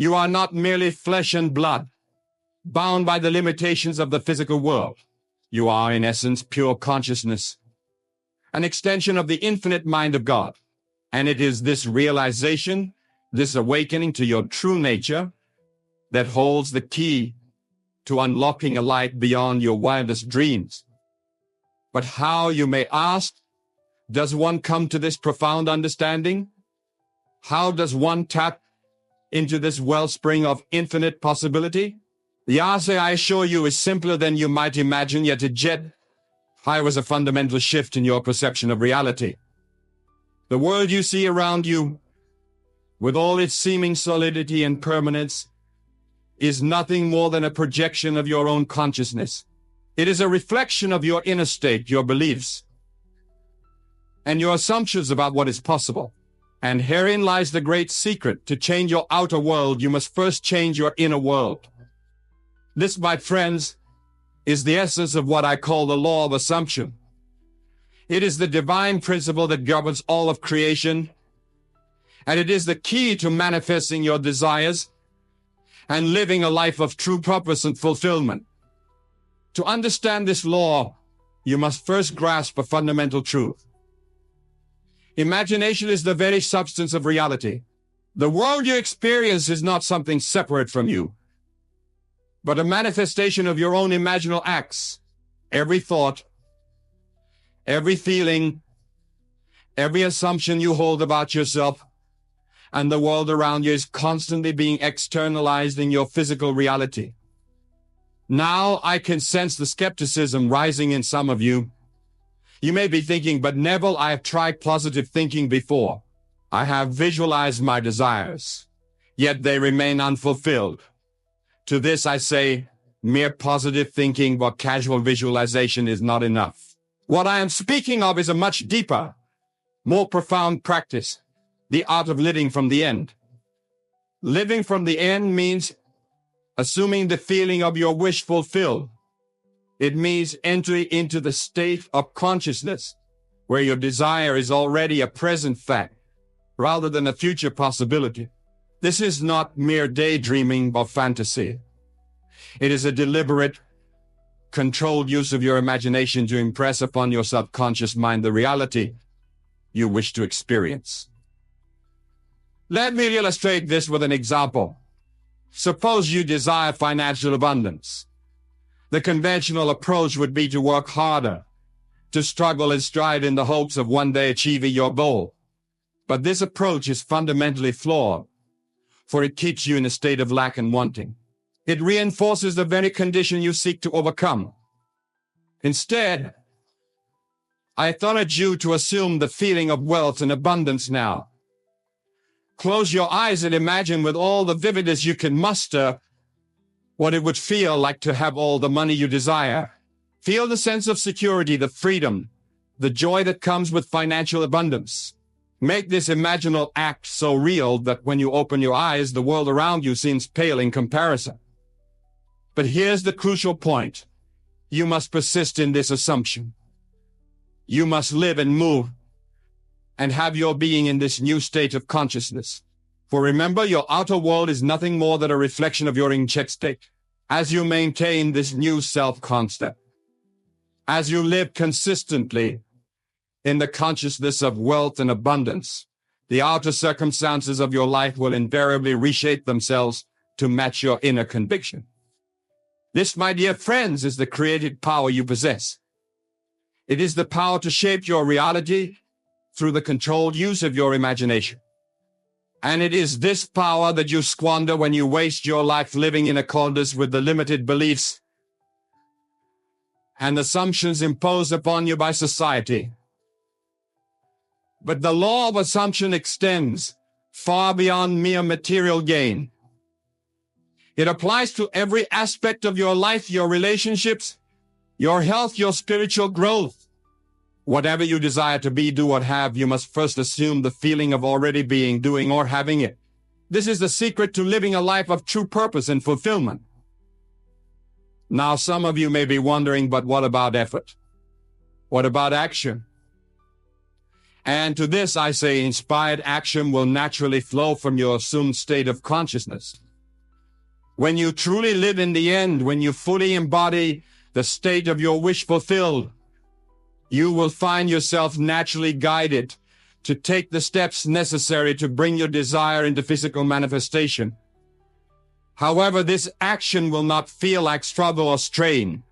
You are not merely flesh and blood, bound by the limitations of the physical world. You are, in essence, pure consciousness, an extension of the infinite mind of God. And it is this realization, this awakening to your true nature, that holds the key to unlocking a light beyond your wildest dreams. But how, you may ask, does one come to this profound understanding? How does one tap into this wellspring of infinite possibility? The answer, I assure you, is simpler than you might imagine, yet it was a fundamental shift in your perception of reality. The world you see around you, with all its seeming solidity and permanence, is nothing more than a projection of your own consciousness. It is a reflection of your inner state, your beliefs, and your assumptions about what is possible. And herein lies the great secret. To change your outer world, you must first change your inner world. This, my friends, is the essence of what I call the law of assumption. It is the divine principle that governs all of creation, and it is the key to manifesting your desires and living a life of true purpose and fulfillment. To understand this law, you must first grasp a fundamental truth. Imagination is the very substance of reality. The world you experience is not something separate from you, but a manifestation of your own imaginal acts. Every thought, every feeling, every assumption you hold about yourself and the world around you is constantly being externalized in your physical reality. Now I can sense the skepticism rising in some of you. You may be thinking, but Neville, I have tried positive thinking before. I have visualized my desires, yet they remain unfulfilled. To this I say, mere positive thinking or casual visualization is not enough. What I am speaking of is a much deeper, more profound practice, the art of living from the end. Living from the end means assuming the feeling of your wish fulfilled. It means entering into the state of consciousness where your desire is already a present fact rather than a future possibility. This is not mere daydreaming or fantasy. It is a deliberate, controlled use of your imagination to impress upon your subconscious mind the reality you wish to experience. Let me illustrate this with an example. Suppose you desire financial abundance. The conventional approach would be to work harder, to struggle and strive in the hopes of one day achieving your goal. But this approach is fundamentally flawed, for it keeps you in a state of lack and wanting. It reinforces the very condition you seek to overcome. Instead, I encourage you to assume the feeling of wealth and abundance now. Close your eyes and imagine with all the vividness you can muster what it would feel like to have all the money you desire. Feel the sense of security, the freedom, the joy that comes with financial abundance. Make this imaginal act so real that when you open your eyes, the world around you seems pale in comparison. But here's the crucial point. You must persist in this assumption. You must live and move and have your being in this new state of consciousness. For remember, your outer world is nothing more than a reflection of your in-check state. As you maintain this new self-concept, as you live consistently in the consciousness of wealth and abundance, the outer circumstances of your life will invariably reshape themselves to match your inner conviction. This, my dear friends, is the creative power you possess. It is the power to shape your reality through the controlled use of your imagination. And it is this power that you squander when you waste your life living in accordance with the limited beliefs and assumptions imposed upon you by society. But the law of assumption extends far beyond mere material gain. It applies to every aspect of your life, your relationships, your health, your spiritual growth. Whatever you desire to be, do, or have, you must first assume the feeling of already being, doing, or having it. This is the secret to living a life of true purpose and fulfillment. Now, some of you may be wondering, but what about effort? What about action? And to this I say, inspired action will naturally flow from your assumed state of consciousness. When you truly live in the end, when you fully embody the state of your wish fulfilled, you will find yourself naturally guided to take the steps necessary to bring your desire into physical manifestation. However, this action will not feel like struggle or strain.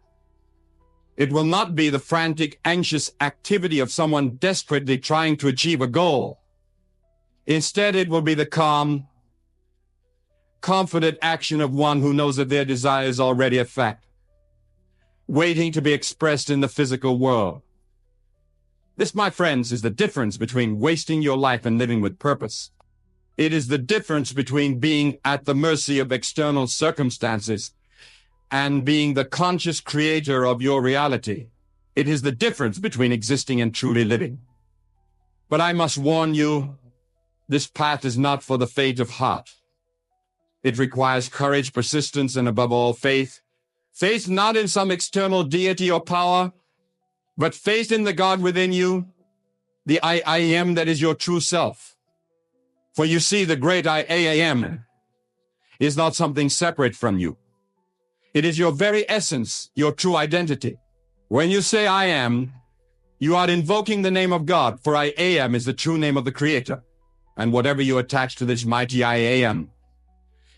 It will not be the frantic, anxious activity of someone desperately trying to achieve a goal. Instead, it will be the calm, confident action of one who knows that their desire is already a fact, waiting to be expressed in the physical world. This, my friends, is the difference between wasting your life and living with purpose. It is the difference between being at the mercy of external circumstances and being the conscious creator of your reality. It is the difference between existing and truly living. But I must warn you, this path is not for the faint of heart. It requires courage, persistence, and above all, faith. Faith not in some external deity or power, but faith in the God within you, the I am that is your true self. For you see, the great I am is not something separate from you. It is your very essence, your true identity. When you say I am, you are invoking the name of God, for I am is the true name of the Creator. And whatever you attach to this mighty I am,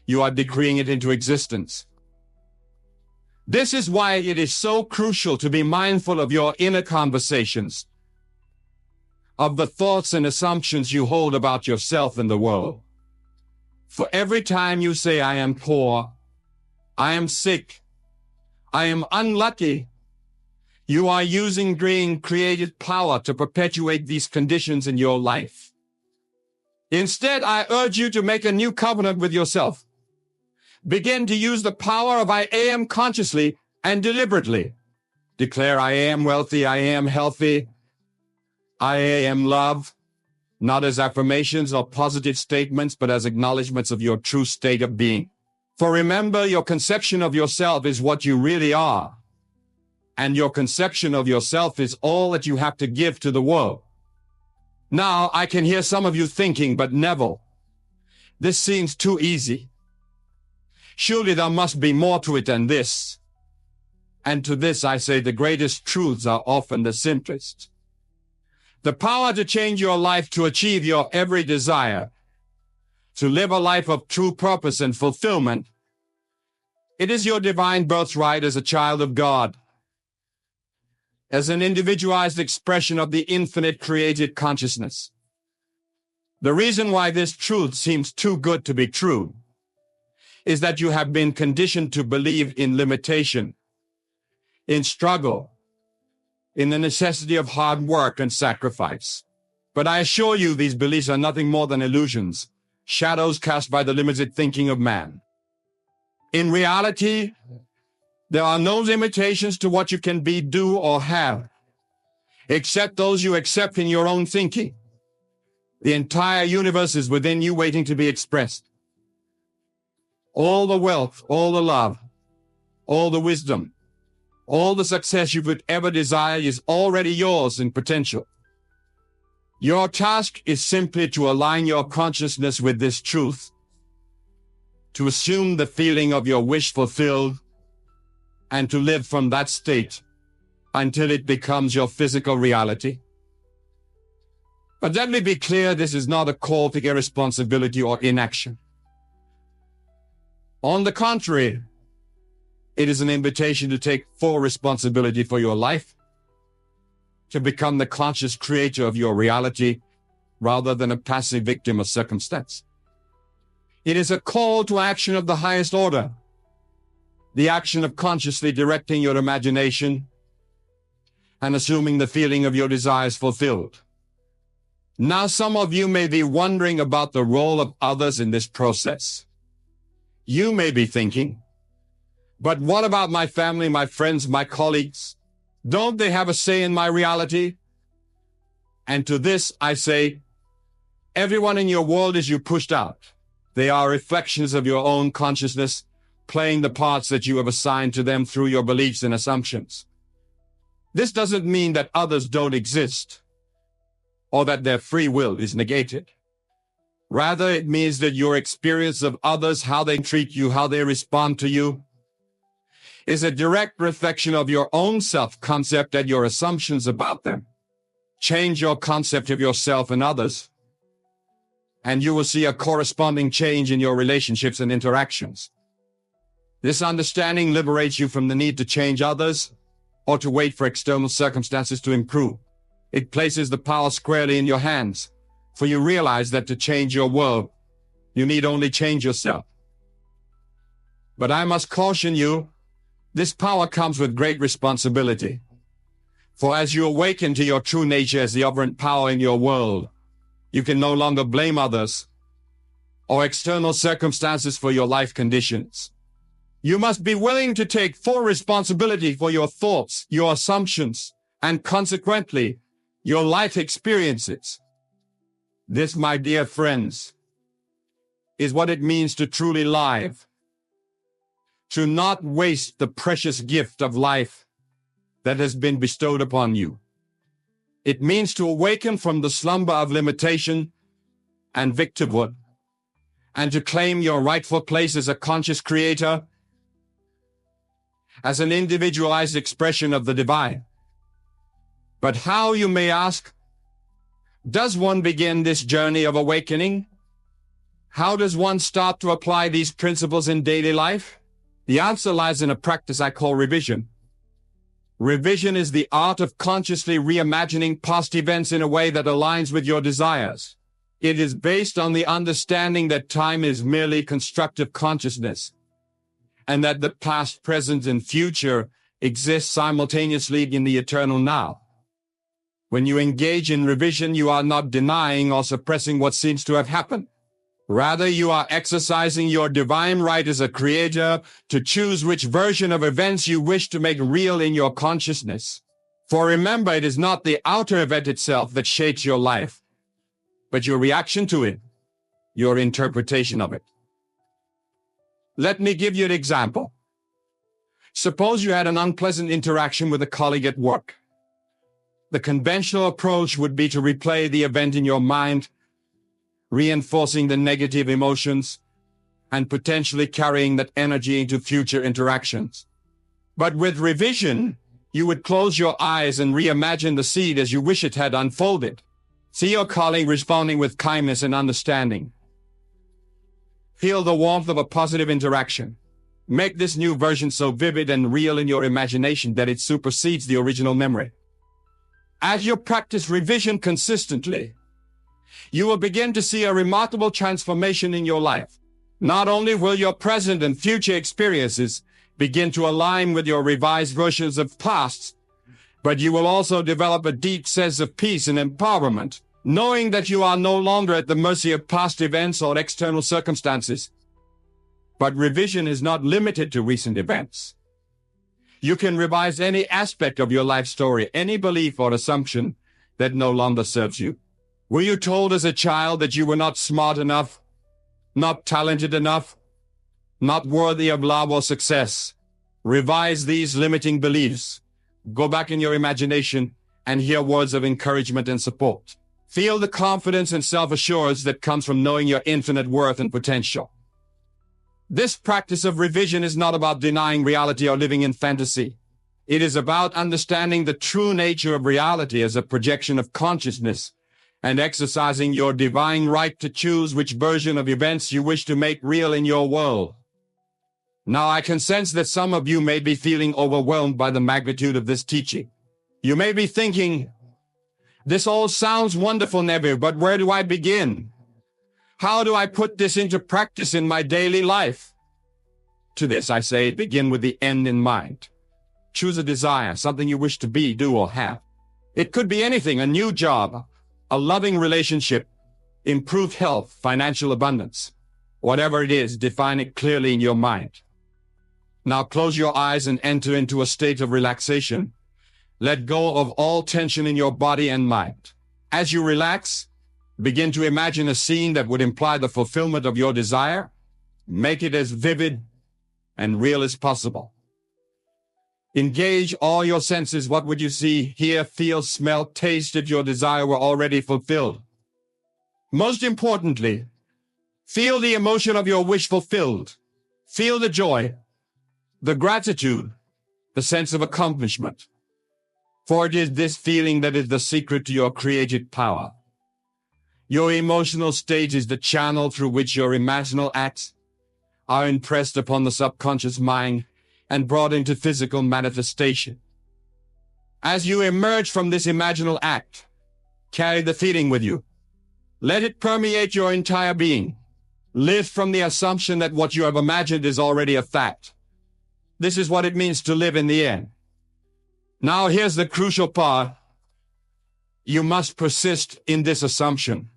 you are decreeing it into existence. This is why it is so crucial to be mindful of your inner conversations, of the thoughts and assumptions you hold about yourself and the world. For every time you say, I am poor, I am sick, I am unlucky, you are using green creative power to perpetuate these conditions in your life. Instead, I urge you to make a new covenant with yourself. Begin to use the power of I am consciously and deliberately. Declare, I am wealthy, I am healthy, I am love, not as affirmations or positive statements, but as acknowledgments of your true state of being. For remember, your conception of yourself is what you really are, and your conception of yourself is all that you have to give to the world. Now, I can hear some of you thinking, but Neville, this seems too easy. Surely there must be more to it than this. And to this I say the greatest truths are often the simplest. The power to change your life, to achieve your every desire, to live a life of true purpose and fulfillment, it is your divine birthright as a child of God, as an individualized expression of the infinite created consciousness. The reason why this truth seems too good to be true is that you have been conditioned to believe in limitation, in struggle, in the necessity of hard work and sacrifice. But I assure you, these beliefs are nothing more than illusions, shadows cast by the limited thinking of man. In reality, there are no limitations to what you can be, do, or have, except those you accept in your own thinking. The entire universe is within you, waiting to be expressed. All the wealth, all the love, all the wisdom, all the success you could ever desire is already yours in potential. Your task is simply to align your consciousness with this truth, to assume the feeling of your wish fulfilled, and to live from that state until it becomes your physical reality. But let me be clear, this is not a call to irresponsibility or inaction. On the contrary, it is an invitation to take full responsibility for your life, to become the conscious creator of your reality rather than a passive victim of circumstance. It is a call to action of the highest order, the action of consciously directing your imagination and assuming the feeling of your desires fulfilled. Now, some of you may be wondering about the role of others in this process. You may be thinking, but what about my family, my friends, my colleagues? Don't they have a say in my reality? And to this I say, everyone in your world is you pushed out. They are reflections of your own consciousness, playing the parts that you have assigned to them through your beliefs and assumptions. This doesn't mean that others don't exist, or that their free will is negated. Rather, it means that your experience of others, how they treat you, how they respond to you, is a direct reflection of your own self-concept and your assumptions about them. Change your concept of yourself and others, and you will see a corresponding change in your relationships and interactions. This understanding liberates you from the need to change others or to wait for external circumstances to improve. It places the power squarely in your hands, for you realize that to change your world, you need only change yourself. But I must caution you, this power comes with great responsibility. For as you awaken to your true nature as the operant power in your world, you can no longer blame others or external circumstances for your life conditions. You must be willing to take full responsibility for your thoughts, your assumptions, and consequently, your life experiences. This, my dear friends, is what it means to truly live. To not waste the precious gift of life that has been bestowed upon you. It means to awaken from the slumber of limitation and victimhood, and to claim your rightful place as a conscious creator, as an individualized expression of the divine. But how, you may ask, does one begin this journey of awakening? How does one start to apply these principles in daily life? The answer lies in a practice I call revision. Revision is the art of consciously reimagining past events in a way that aligns with your desires. It is based on the understanding that time is merely constructive consciousness, and that the past, present, and future exist simultaneously in the eternal now. When you engage in revision, you are not denying or suppressing what seems to have happened. Rather, you are exercising your divine right as a creator to choose which version of events you wish to make real in your consciousness. For remember, it is not the outer event itself that shapes your life, but your reaction to it, your interpretation of it. Let me give you an example. Suppose you had an unpleasant interaction with a colleague at work. The conventional approach would be to replay the event in your mind, reinforcing the negative emotions and potentially carrying that energy into future interactions. But with revision, you would close your eyes and reimagine the seed as you wish it had unfolded. See your colleague responding with kindness and understanding. Feel the warmth of a positive interaction. Make this new version so vivid and real in your imagination that it supersedes the original memory. As you practice revision consistently, you will begin to see a remarkable transformation in your life. Not only will your present and future experiences begin to align with your revised versions of past, but you will also develop a deep sense of peace and empowerment, knowing that you are no longer at the mercy of past events or external circumstances. But revision is not limited to recent events. You can revise any aspect of your life story, any belief or assumption that no longer serves you. Were you told as a child that you were not smart enough, not talented enough, not worthy of love or success? Revise these limiting beliefs. Go back in your imagination and hear words of encouragement and support. Feel the confidence and self-assurance that comes from knowing your infinite worth and potential. This practice of revision is not about denying reality or living in fantasy. It is about understanding the true nature of reality as a projection of consciousness and exercising your divine right to choose which version of events you wish to make real in your world. Now, I can sense that some of you may be feeling overwhelmed by the magnitude of this teaching. You may be thinking, this all sounds wonderful, Neville, but where do I begin? How do I put this into practice in my daily life? To this, I say, begin with the end in mind. Choose a desire, something you wish to be, do, or have. It could be anything: a new job, a loving relationship, improved health, financial abundance. Whatever it is, define it clearly in your mind. Now close your eyes and enter into a state of relaxation. Let go of all tension in your body and mind. As you relax, begin to imagine a scene that would imply the fulfillment of your desire. Make it as vivid and real as possible. Engage all your senses. What would you see, hear, feel, smell, taste if your desire were already fulfilled? Most importantly, Feel the emotion of your wish fulfilled. Feel the joy, the gratitude, the sense of accomplishment. For it is this feeling that is the secret to your creative power. Your emotional state is the channel through which your imaginal acts are impressed upon the subconscious mind and brought into physical manifestation. As you emerge from this imaginal act, carry the feeling with you. Let it permeate your entire being. Live from the assumption that what you have imagined is already a fact. This is what it means to live in the end. Now here's the crucial part. You must persist in this assumption.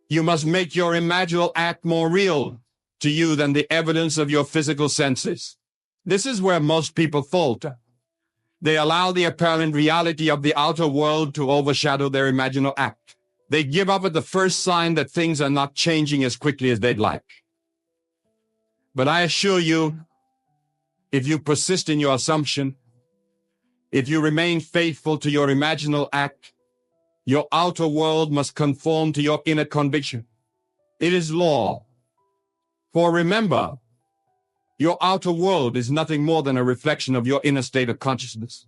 You must make your imaginal act more real to you than the evidence of your physical senses. This is where most people falter. They allow the apparent reality of the outer world to overshadow their imaginal act. They give up at the first sign that things are not changing as quickly as they'd like. But I assure you, if you persist in your assumption, if you remain faithful to your imaginal act, your outer world must conform to your inner conviction. It is law. For remember, your outer world is nothing more than a reflection of your inner state of consciousness.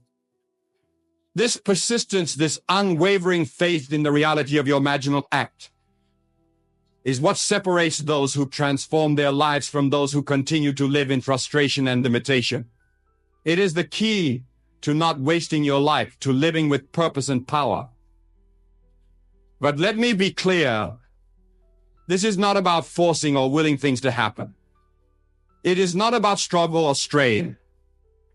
This persistence, this unwavering faith in the reality of your imaginal act is what separates those who transform their lives from those who continue to live in frustration and limitation. It is the key to not wasting your life, to living with purpose and power. But let me be clear, this is not about forcing or willing things to happen. It is not about struggle or strain.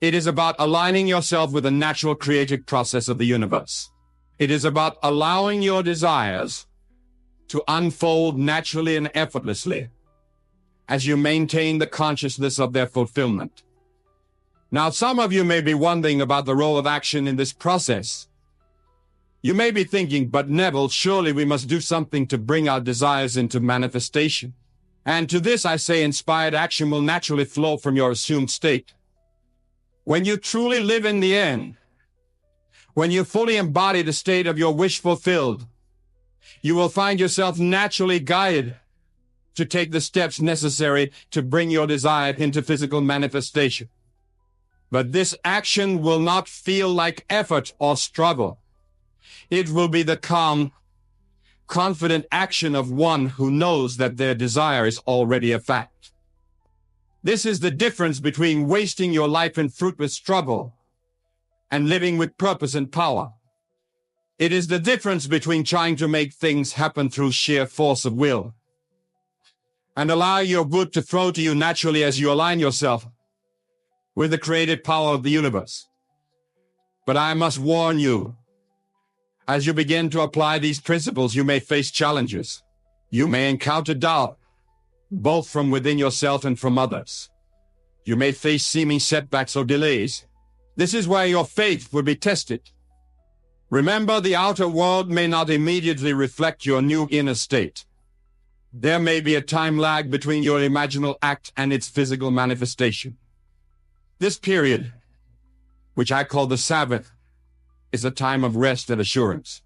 It is about aligning yourself with the natural creative process of the universe. It is about allowing your desires to unfold naturally and effortlessly as you maintain the consciousness of their fulfillment. Now, some of you may be wondering about the role of action in this process. You may be thinking, but Neville, surely we must do something to bring our desires into manifestation. And to this I say inspired action will naturally flow from your assumed state. When you truly live in the end, when you fully embody the state of your wish fulfilled, you will find yourself naturally guided to take the steps necessary to bring your desire into physical manifestation. But this action will not feel like effort or struggle. It will be the calm, confident action of one who knows that their desire is already a fact. This is the difference between wasting your life in fruitless struggle and living with purpose and power. It is the difference between trying to make things happen through sheer force of will and allow your good to flow to you naturally as you align yourself with the creative power of the universe. But I must warn you, as you begin to apply these principles, you may face challenges. You may encounter doubt, both from within yourself and from others. You may face seeming setbacks or delays. This is where your faith will be tested. Remember, the outer world may not immediately reflect your new inner state. There may be a time lag between your imaginal act and its physical manifestation. This period, which I call the Sabbath, is a time of rest and assurance.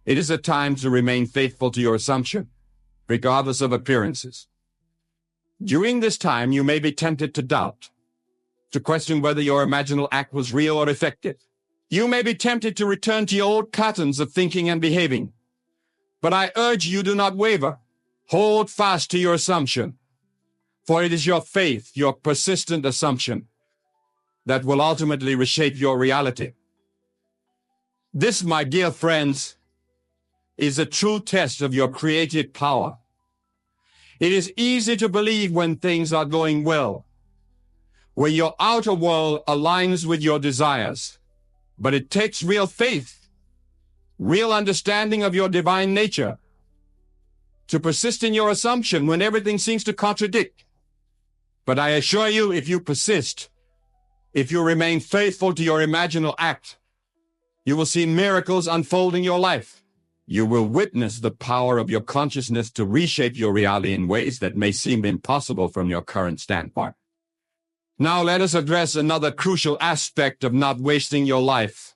It is a time to remain faithful to your assumption, regardless of appearances. During this time, you may be tempted to doubt, to question whether your imaginal act was real or effective. You may be tempted to return to your old patterns of thinking and behaving. But I urge you, do not waver. Hold fast to your assumption, for it is your faith, your persistent assumption, that will ultimately reshape your reality. This, my dear friends, is a true test of your creative power. It is easy to believe when things are going well, when your outer world aligns with your desires. But it takes real faith, real understanding of your divine nature, to persist in your assumption when everything seems to contradict. But I assure you, if you persist, if you remain faithful to your imaginal act, you will see miracles unfold in your life. You will witness the power of your consciousness to reshape your reality in ways that may seem impossible from your current standpoint. Now let us address another crucial aspect of not wasting your life: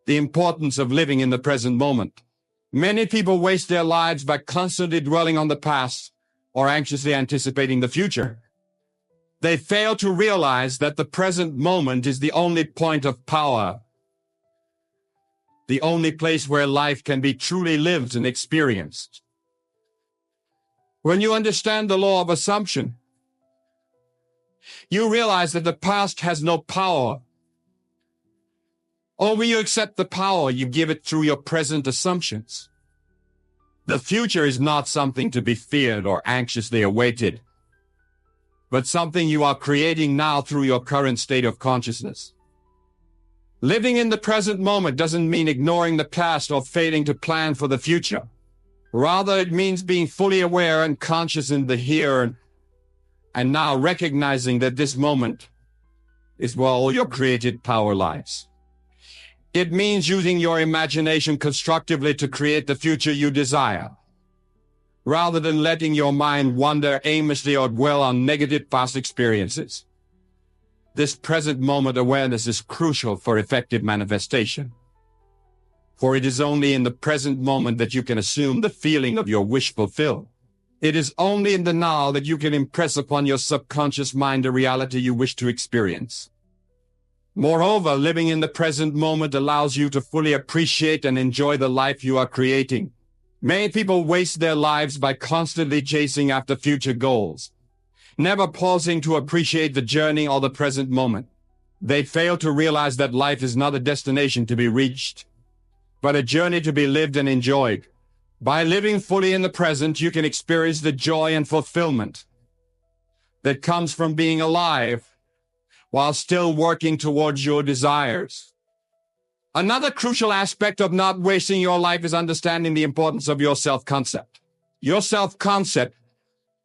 the importance of living in the present moment. Many people waste their lives by constantly dwelling on the past or anxiously anticipating the future. They fail to realize that the present moment is the only point of power, the only place where life can be truly lived and experienced. When you understand the law of assumption, you realize that the past has no power. Or when you accept the power, you give it through your present assumptions. The future is not something to be feared or anxiously awaited, but something you are creating now through your current state of consciousness. Living in the present moment doesn't mean ignoring the past or failing to plan for the future. Rather, it means being fully aware and conscious in the here and now, recognizing that this moment is where all your created power lies. It means using your imagination constructively to create the future you desire, rather than letting your mind wander aimlessly or dwell on negative past experiences. This present moment awareness is crucial for effective manifestation, for it is only in the present moment that you can assume the feeling of your wish fulfilled. It is only in the now that you can impress upon your subconscious mind a reality you wish to experience. Moreover, living in the present moment allows you to fully appreciate and enjoy the life you are creating. Many people waste their lives by constantly chasing after future goals, never pausing to appreciate the journey or the present moment. They fail to realize that life is not a destination to be reached, but a journey to be lived and enjoyed. By living fully in the present, you can experience the joy and fulfillment that comes from being alive while still working towards your desires. Another crucial aspect of not wasting your life is understanding the importance of your self-concept. Your self-concept,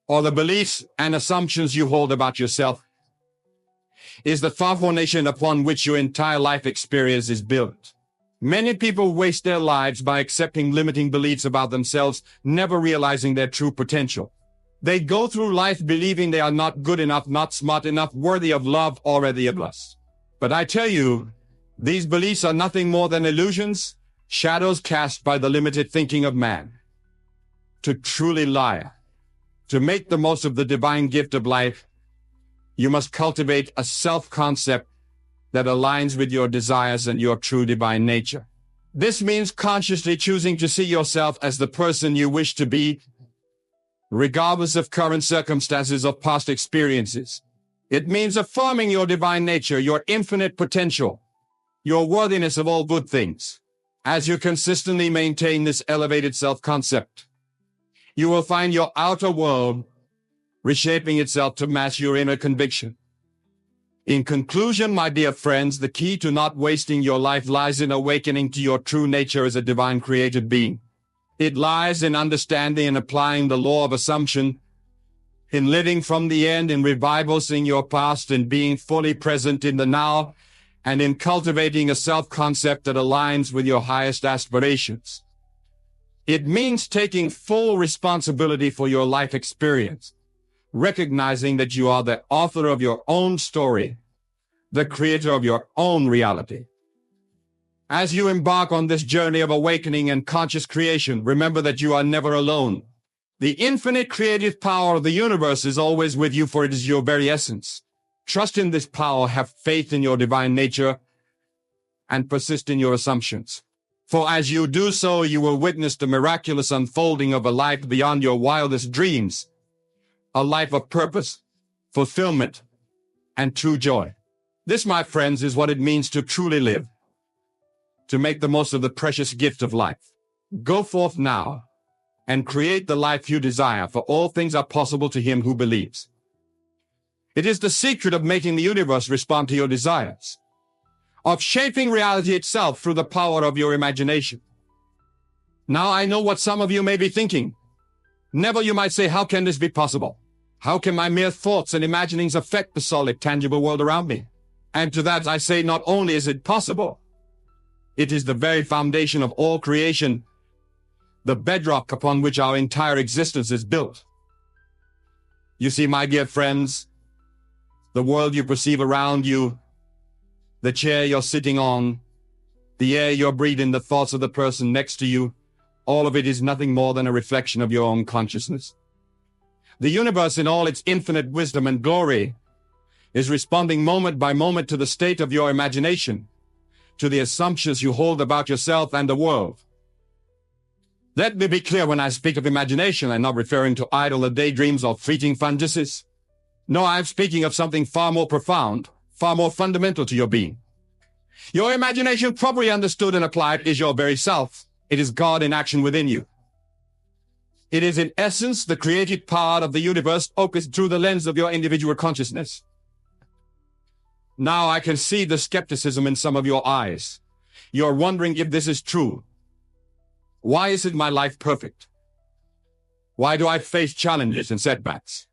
or the beliefs and assumptions you hold about yourself, is the foundation upon which your entire life experience is built. Many people waste their lives by accepting limiting beliefs about themselves, never realizing their true potential. They go through life believing they are not good enough, not smart enough, worthy of love, or worthy of lust. But I tell you, these beliefs are nothing more than illusions, shadows cast by the limited thinking of man. To truly lie, to make the most of the divine gift of life, you must cultivate a self-concept that aligns with your desires and your true divine nature. This means consciously choosing to see yourself as the person you wish to be, regardless of current circumstances or past experiences. It means affirming your divine nature, your infinite potential, your worthiness of all good things. As you consistently maintain this elevated self-concept, you will find your outer world reshaping itself to match your inner conviction. In conclusion, my dear friends, the key to not wasting your life lies in awakening to your true nature as a divine created being. It lies in understanding and applying the law of assumption, in living from the end, in revivalising your past, in being fully present in the now, and in cultivating a self-concept that aligns with your highest aspirations. It means taking full responsibility for your life experience, recognizing that you are the author of your own story, the creator of your own reality. As you embark on this journey of awakening and conscious creation, remember that you are never alone. The infinite creative power of the universe is always with you, for it is your very essence. Trust in this power, have faith in your divine nature, and persist in your assumptions. For as you do so, you will witness the miraculous unfolding of a life beyond your wildest dreams, a life of purpose, fulfillment, and true joy. This, my friends, is what it means to truly live, to make the most of the precious gift of life. Go forth now and create the life you desire, for all things are possible to him who believes. It is the secret of making the universe respond to your desires, of shaping reality itself through the power of your imagination. Now I know what some of you may be thinking. Never, you might say, how can this be possible? How can my mere thoughts and imaginings affect the solid, tangible world around me? And to that I say, not only is it possible, it is the very foundation of all creation, the bedrock upon which our entire existence is built. You see, my dear friends, the world you perceive around you, the chair you're sitting on, the air you're breathing, the thoughts of the person next to you, all of it is nothing more than a reflection of your own consciousness. The universe in all its infinite wisdom and glory is responding moment by moment to the state of your imagination, to the assumptions you hold about yourself and the world. Let me be clear, when I speak of imagination, I'm not referring to idle daydreams or fleeting fantasies. No, I'm speaking of something far more profound, far more fundamental to your being. Your imagination, properly understood and applied, is your very self. It is God in action within you. It is in essence the creative part of the universe focused through the lens of your individual consciousness. Now I can see the skepticism in some of your eyes. You're wondering if this is true. Why isn't my life perfect? Why do I face challenges and setbacks?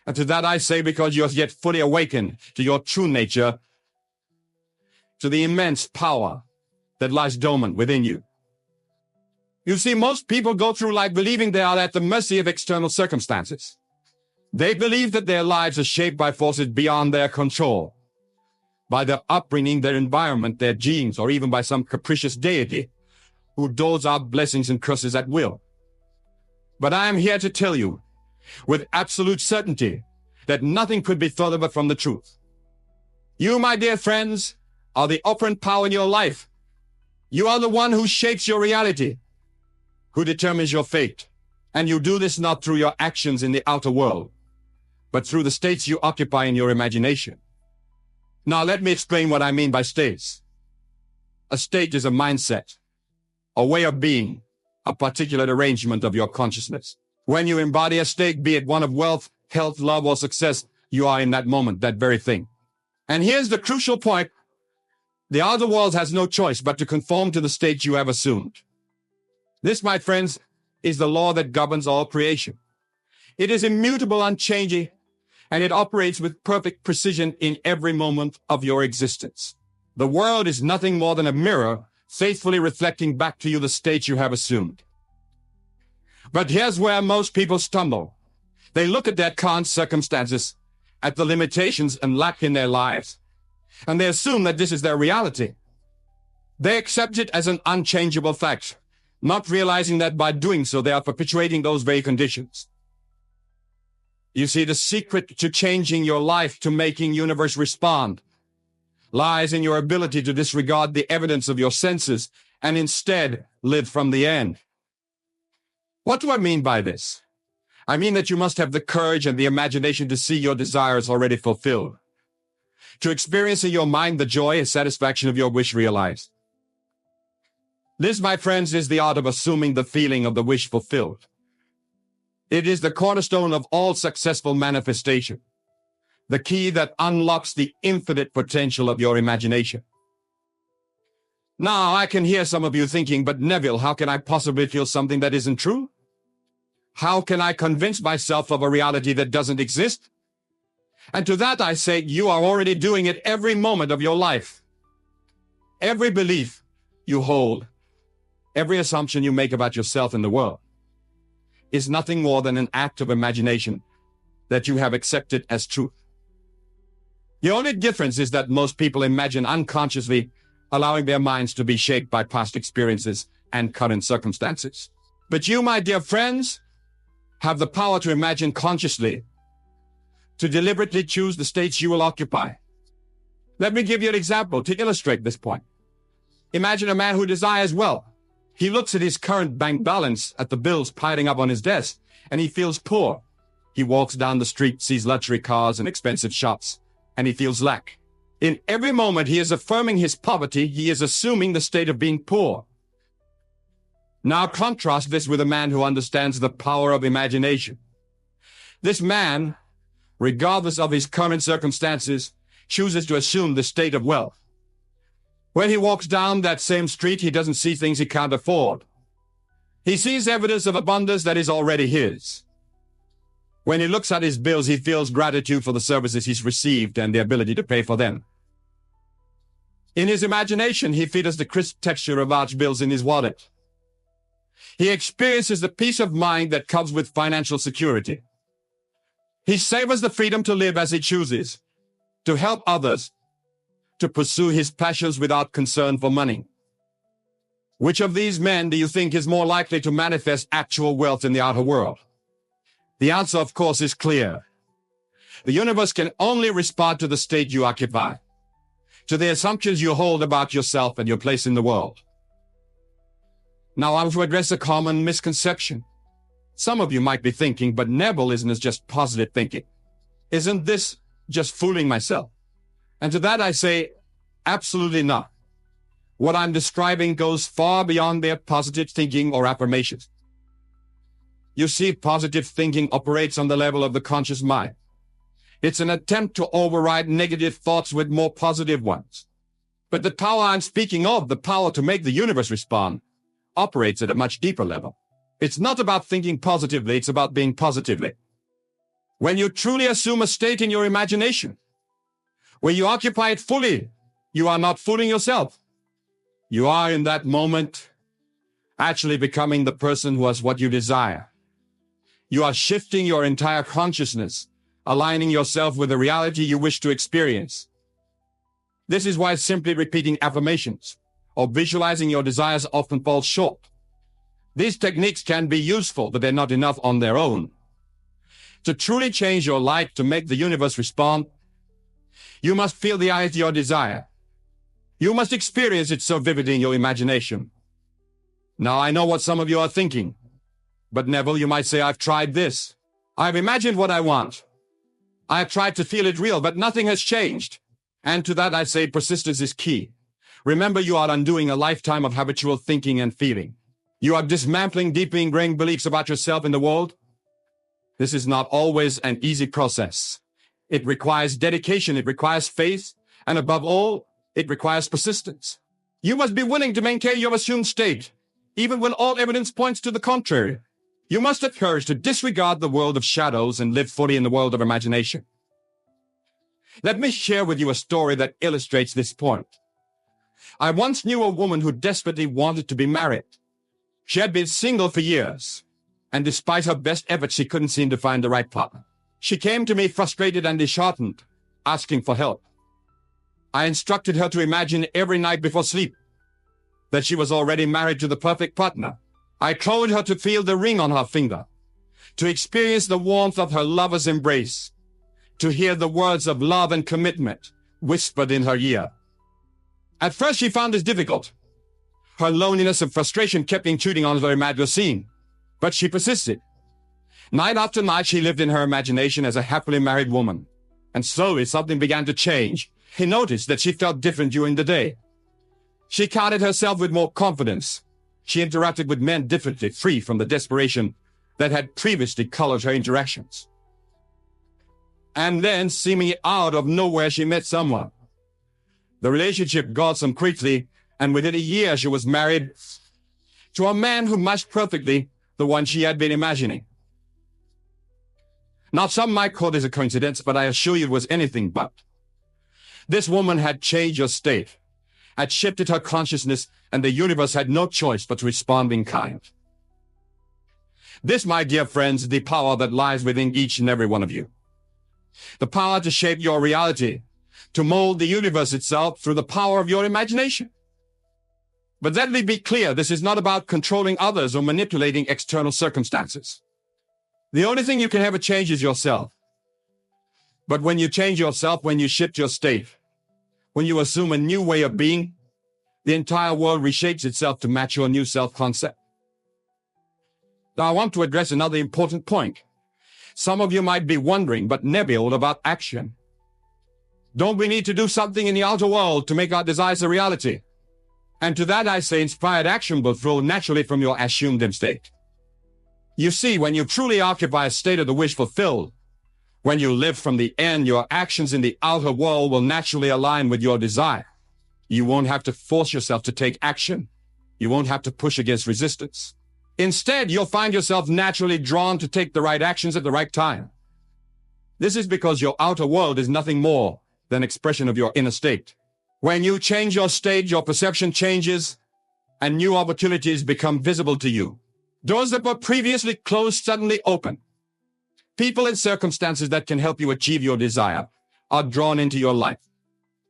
And to that I say, because you're yet fully awakened to your true nature, to the immense power that lies dormant within you. You see, most people go through life believing they are at the mercy of external circumstances. They believe that their lives are shaped by forces beyond their control, by their upbringing, their environment, their genes, or even by some capricious deity who doles out blessings and curses at will. But I am here to tell you with absolute certainty that nothing could be further from the truth. You, my dear friends, are the operant power in your life. You are the one who shapes your reality, who determines your fate. And you do this not through your actions in the outer world, but through the states you occupy in your imagination. Now let me explain what I mean by states. A state is a mindset, a way of being, a particular arrangement of your consciousness. When you embody a state, be it one of wealth, health, love, or success, you are in that moment that very thing. And here's the crucial point. The outer world has no choice but to conform to the state you have assumed. This, my friends, is the law that governs all creation. It is immutable, unchanging, and it operates with perfect precision in every moment of your existence. The world is nothing more than a mirror, faithfully reflecting back to you the state you have assumed. But here's where most people stumble. They look at their current circumstances, at the limitations and lack in their lives, and they assume that this is their reality. They accept it as an unchangeable fact, not realizing that by doing so, they are perpetuating those very conditions. You see, the secret to changing your life, to making universe respond, lies in your ability to disregard the evidence of your senses and instead live from the end. What do I mean by this? I mean that you must have the courage and the imagination to see your desires already fulfilled, to experience in your mind the joy and satisfaction of your wish realized. This, my friends, is the art of assuming the feeling of the wish fulfilled. It is the cornerstone of all successful manifestation, the key that unlocks the infinite potential of your imagination. Now, I can hear some of you thinking, but Neville, how can I possibly feel something that isn't true? How can I convince myself of a reality that doesn't exist? And to that I say, you are already doing it every moment of your life. Every belief you hold, every assumption you make about yourself and the world, is nothing more than an act of imagination that you have accepted as truth. The only difference is that most people imagine unconsciously, allowing their minds to be shaped by past experiences and current circumstances. But you, my dear friends, have the power to imagine consciously, to deliberately choose the states you will occupy. Let me give you an example to illustrate this point. Imagine a man who desires wealth. He looks at his current bank balance, at the bills piling up on his desk, and he feels poor. He walks down the street, sees luxury cars and expensive shops, and he feels lack. In every moment he is affirming his poverty, he is assuming the state of being poor. Now contrast this with a man who understands the power of imagination. This man, regardless of his current circumstances, chooses to assume the state of wealth. When he walks down that same street, he doesn't see things he can't afford. He sees evidence of abundance that is already his. When he looks at his bills, he feels gratitude for the services he's received and the ability to pay for them. In his imagination, he feels the crisp texture of large bills in his wallet. He experiences the peace of mind that comes with financial security. He savors the freedom to live as he chooses, to help others, to pursue his passions without concern for money. Which of these men do you think is more likely to manifest actual wealth in the outer world? The answer, of course, is clear. The universe can only respond to the state you occupy, to the assumptions you hold about yourself and your place in the world. Now I want to address a common misconception. Some of you might be thinking, but Nebulism is just positive thinking. Isn't this just fooling myself? And to that I say, absolutely not. What I'm describing goes far beyond mere positive thinking or affirmations. You see, positive thinking operates on the level of the conscious mind. It's an attempt to override negative thoughts with more positive ones. But the power I'm speaking of, the power to make the universe respond, operates at a much deeper level. It's not about thinking positively, it's about being positively. When you truly assume a state in your imagination, when you occupy it fully, you are not fooling yourself. You are in that moment actually becoming the person who has what you desire. You are shifting your entire consciousness, aligning yourself with the reality you wish to experience. This is why simply repeating affirmations or visualizing your desires often falls short. These techniques can be useful, but they're not enough on their own. To truly change your life, to make the universe respond, you must feel the reality of your desire. You must experience it so vividly in your imagination. Now, I know what some of you are thinking. But Neville, you might say, I've tried this. I've imagined what I want. I've tried to feel it real, but nothing has changed. And to that I say persistence is key. Remember, you are undoing a lifetime of habitual thinking and feeling. You are dismantling deeply ingrained beliefs about yourself and the world. This is not always an easy process. It requires dedication, it requires faith, and above all, it requires persistence. You must be willing to maintain your assumed state, even when all evidence points to the contrary. You must have courage to disregard the world of shadows and live fully in the world of imagination. Let me share with you a story that illustrates this point. I once knew a woman who desperately wanted to be married. She had been single for years, and despite her best efforts, she couldn't seem to find the right partner. She came to me frustrated and disheartened, asking for help. I instructed her to imagine every night before sleep that she was already married to the perfect partner. I told her to feel the ring on her finger, to experience the warmth of her lover's embrace, to hear the words of love and commitment whispered in her ear. At first she found this difficult. Her loneliness and frustration kept intruding on her imaginary scene, but she persisted. Night after night she lived in her imagination as a happily married woman, and slowly something began to change. He noticed that she felt different during the day. She carried herself with more confidence. She interacted with men differently, free from the desperation that had previously colored her interactions. And then, seemingly out of nowhere, she met someone. The relationship blossomed quickly, and within a year she was married to a man who matched perfectly the one she had been imagining. Now, some might call this a coincidence, but I assure you it was anything but. This woman had changed her state, had shifted her consciousness, and the universe had no choice but to respond in kind. This, my dear friends, is the power that lies within each and every one of you. The power to shape your reality, to mold the universe itself through the power of your imagination. But let me be clear, this is not about controlling others or manipulating external circumstances. The only thing you can ever change is yourself. But when you change yourself, when you shift your state, when you assume a new way of being, the entire world reshapes itself to match your new self-concept. Now, I want to address another important point. Some of you might be wondering, but Nebula, about action. Don't we need to do something in the outer world to make our desires a reality? And to that I say inspired action will flow naturally from your assumed state. You see, when you truly occupy a state of the wish fulfilled, when you live from the end, your actions in the outer world will naturally align with your desire. You won't have to force yourself to take action. You won't have to push against resistance. Instead, you'll find yourself naturally drawn to take the right actions at the right time. This is because your outer world is nothing more than expression of your inner state. When you change your state, your perception changes, and new opportunities become visible to you. Doors that were previously closed suddenly open. People and circumstances that can help you achieve your desire are drawn into your life,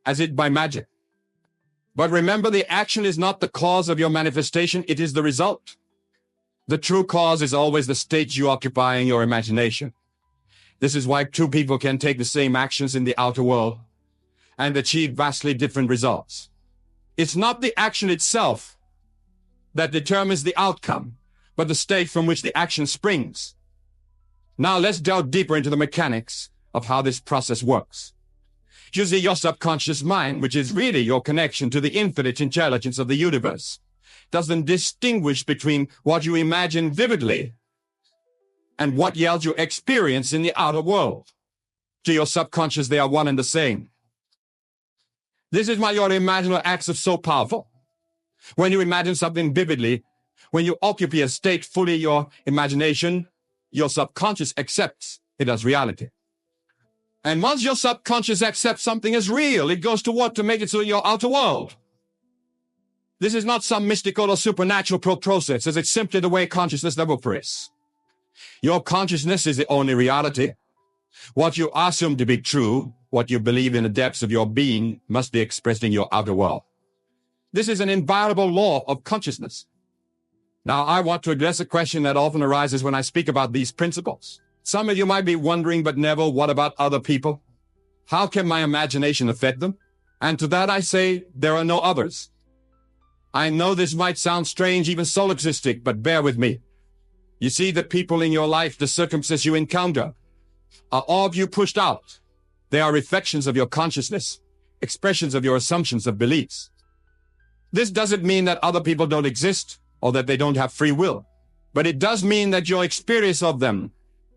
as if by magic. But remember, the action is not the cause of your manifestation, it is the result. The true cause is always the state you occupy in your imagination. This is why two people can take the same actions in the outer world and achieve vastly different results. It's not the action itself that determines the outcome, but the state from which the action springs. Now let's delve deeper into the mechanics of how this process works. You see, your subconscious mind, which is really your connection to the infinite intelligence of the universe, doesn't distinguish between what you imagine vividly and what else you experience in the outer world. To your subconscious, they are one and the same. This is why your imaginal acts are so powerful. When you imagine something vividly, when you occupy a state fully your imagination, your subconscious accepts it as reality. And once your subconscious accepts something as real, it goes to work to make it to your outer world. This is not some mystical or supernatural process, as it's simply the way consciousness operates. Your consciousness is the only reality. What you assume to be true, what you believe in the depths of your being, must be expressed in your outer world. This is an inviolable law of consciousness. Now, I want to address a question that often arises when I speak about these principles. Some of you might be wondering, but Neville, what about other people? How can my imagination affect them? And to that I say, there are no others. I know this might sound strange, even solipsistic, but bear with me. You see, the people in your life, the circumstances you encounter, are all of you pushed out. They are reflections of your consciousness, expressions of your assumptions of beliefs. This doesn't mean that other people don't exist or that they don't have free will, but it does mean that your experience of them,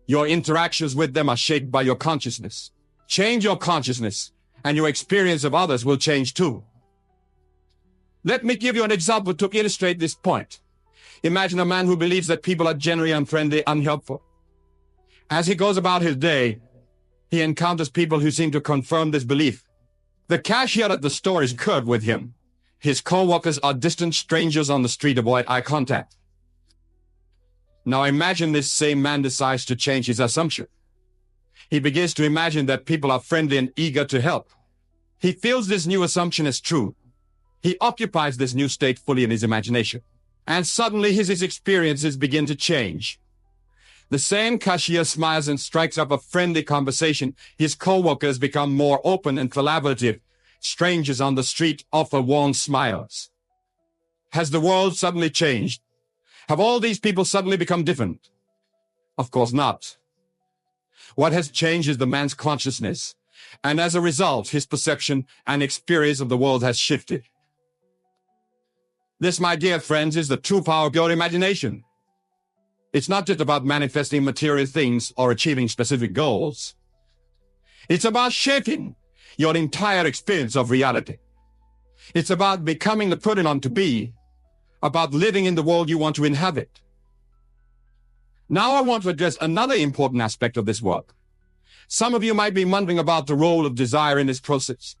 your interactions with them are shaped by your consciousness. Change your consciousness, and your experience of others will change too. Let me give you an example to illustrate this point. Imagine a man who believes that people are generally unfriendly, unhelpful. As he goes about his day, he encounters people who seem to confirm this belief. The cashier at the store is curt with him. His co-workers are distant strangers on the street, avoid eye contact. Now imagine this same man decides to change his assumption. He begins to imagine that people are friendly and eager to help. He feels this new assumption as true. He occupies this new state fully in his imagination. And suddenly his experiences begin to change. The same cashier smiles and strikes up a friendly conversation. His co-workers become more open and collaborative. Strangers on the street offer warm smiles. Has the world suddenly changed? Have all these people suddenly become different? Of course not. What has changed is the man's consciousness, and as a result, his perception and experience of the world has shifted. This, my dear friends, is the true power of your imagination. It's not just about manifesting material things or achieving specific goals. It's about shaping your entire experience of reality. It's about becoming the put on to be, about living in the world you want to inhabit. Now I want to address another important aspect of this work. Some of you might be wondering about the role of desire in this process.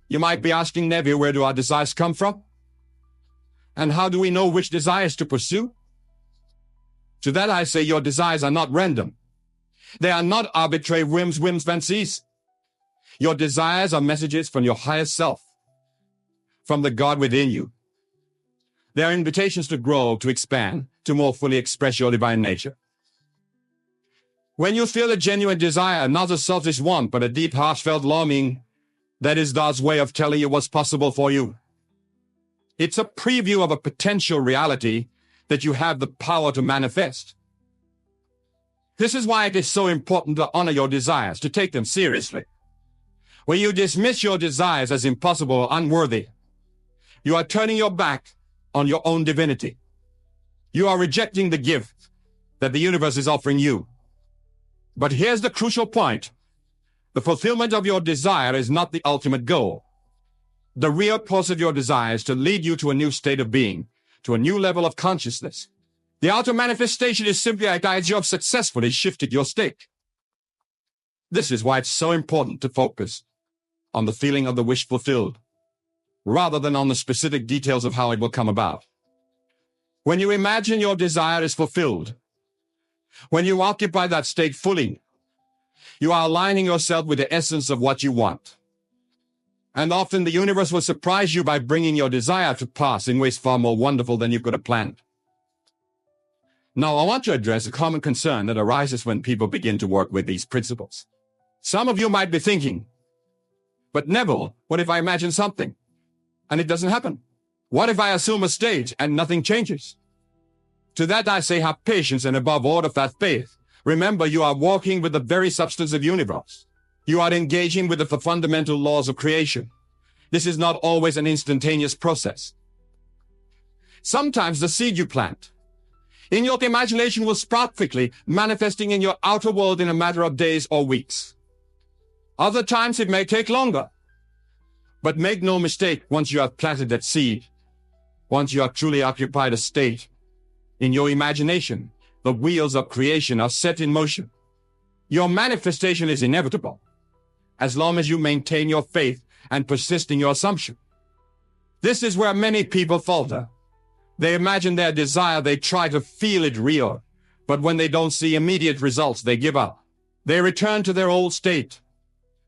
You might be asking, Neville, where do our desires come from? And how do we know which desires to pursue? To that I say, your desires are not random. They are not arbitrary whims, fancies. Your desires are messages from your higher self, from the God within you. They are invitations to grow, to expand, to more fully express your divine nature. When you feel a genuine desire, not a selfish want, but a deep, heartfelt longing, that is God's way of telling you what's possible for you. It's a preview of a potential reality that you have the power to manifest. This is why it is so important to honor your desires, to take them seriously. When you dismiss your desires as impossible or unworthy, you are turning your back on your own divinity. You are rejecting the gift that the universe is offering you. But here's the crucial point. The fulfillment of your desire is not the ultimate goal. The real purpose of your desire is to lead you to a new state of being, to a new level of consciousness. The outer manifestation is simply a guide you have successfully shifted your state. This is why it's so important to focus on the feeling of the wish fulfilled, rather than on the specific details of how it will come about. When you imagine your desire is fulfilled, when you occupy that state fully, you are aligning yourself with the essence of what you want. And often the universe will surprise you by bringing your desire to pass in ways far more wonderful than you could have planned. Now, I want to address a common concern that arises when people begin to work with these principles. Some of you might be thinking, but Neville, what if I imagine something and it doesn't happen? What if I assume a state and nothing changes? To that I say, have patience and above all of that faith. Remember, you are walking with the very substance of the universe. You are engaging with the fundamental laws of creation. This is not always an instantaneous process. Sometimes the seed you plant in your imagination will sprout quickly, manifesting in your outer world in a matter of days or weeks. Other times it may take longer. But make no mistake, once you have planted that seed, once you have truly occupied a state in your imagination, the wheels of creation are set in motion. Your manifestation is inevitable, as long as you maintain your faith and persist in your assumption. This is where many people falter. They imagine their desire, they try to feel it real, but when they don't see immediate results, they give up. They return to their old state,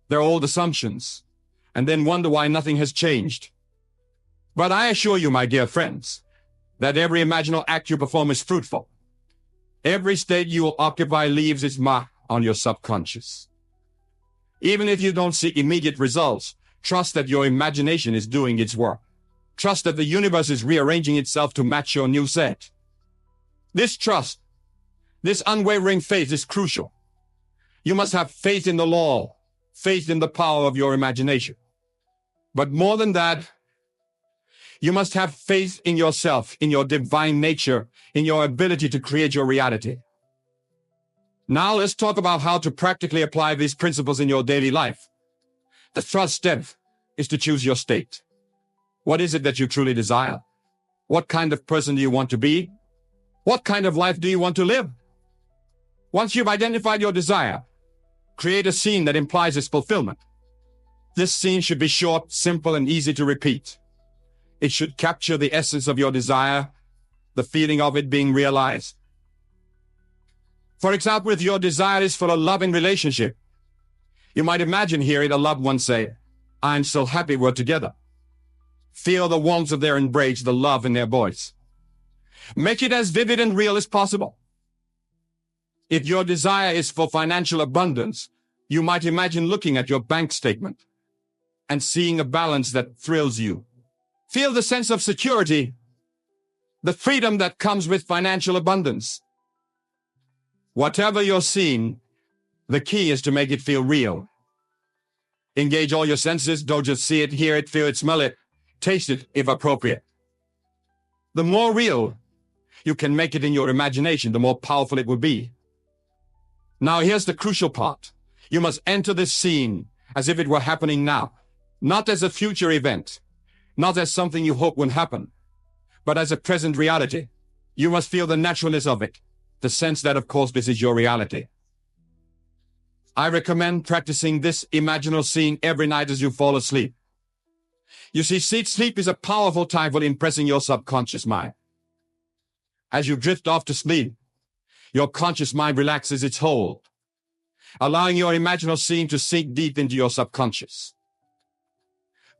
their old assumptions, and then wonder why nothing has changed. But I assure you, my dear friends, that every imaginal act you perform is fruitful. Every state you will occupy leaves its mark on your subconscious. Even if you don't see immediate results, trust that your imagination is doing its work. Trust that the universe is rearranging itself to match your new set. This trust, this unwavering faith is crucial. You must have faith in the law, faith in the power of your imagination. But more than that, you must have faith in yourself, in your divine nature, in your ability to create your reality. Now let's talk about how to practically apply these principles in your daily life. The first step is to choose your state. What is it that you truly desire? What kind of person do you want to be? What kind of life do you want to live? Once you've identified your desire, create a scene that implies its fulfillment. This scene should be short, simple, and easy to repeat. It should capture the essence of your desire, the feeling of it being realized. For example, if your desire is for a loving relationship, you might imagine hearing a loved one say, "I'm so happy we're together." Feel the warmth of their embrace, the love in their voice. Make it as vivid and real as possible. If your desire is for financial abundance, you might imagine looking at your bank statement and seeing a balance that thrills you. Feel the sense of security, the freedom that comes with financial abundance. Whatever you're seeing, the key is to make it feel real. Engage all your senses. Don't just see it, hear it, feel it, smell it, taste it if appropriate. The more real you can make it in your imagination, the more powerful it will be. Now here's the crucial part. You must enter this scene as if it were happening now, not as a future event, not as something you hope will happen, but as a present reality. You must feel the naturalness of it, the sense that, of course, this is your reality. I recommend practicing this imaginal scene every night as you fall asleep. You see, sleep is a powerful time for impressing your subconscious mind. As you drift off to sleep, your conscious mind relaxes its hold, allowing your imaginal scene to sink deep into your subconscious.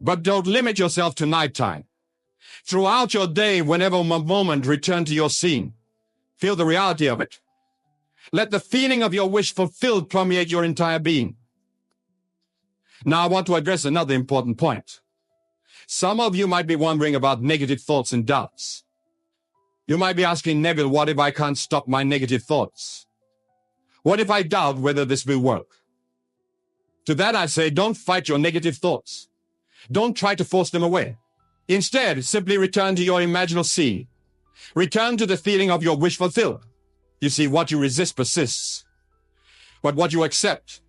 But don't limit yourself to nighttime. Throughout your day, whenever a moment, return to your scene. Feel the reality of it. Let the feeling of your wish fulfilled permeate your entire being. Now I want to address another important point. Some of you might be wondering about negative thoughts and doubts. You might be asking, "Neville, what if I can't stop my negative thoughts? What if I doubt whether this will work?" To that I say, don't fight your negative thoughts. Don't try to force them away. Instead, simply return to your imaginal scene. Return to the feeling of your wish fulfilled. You see, what you resist persists, but what you accept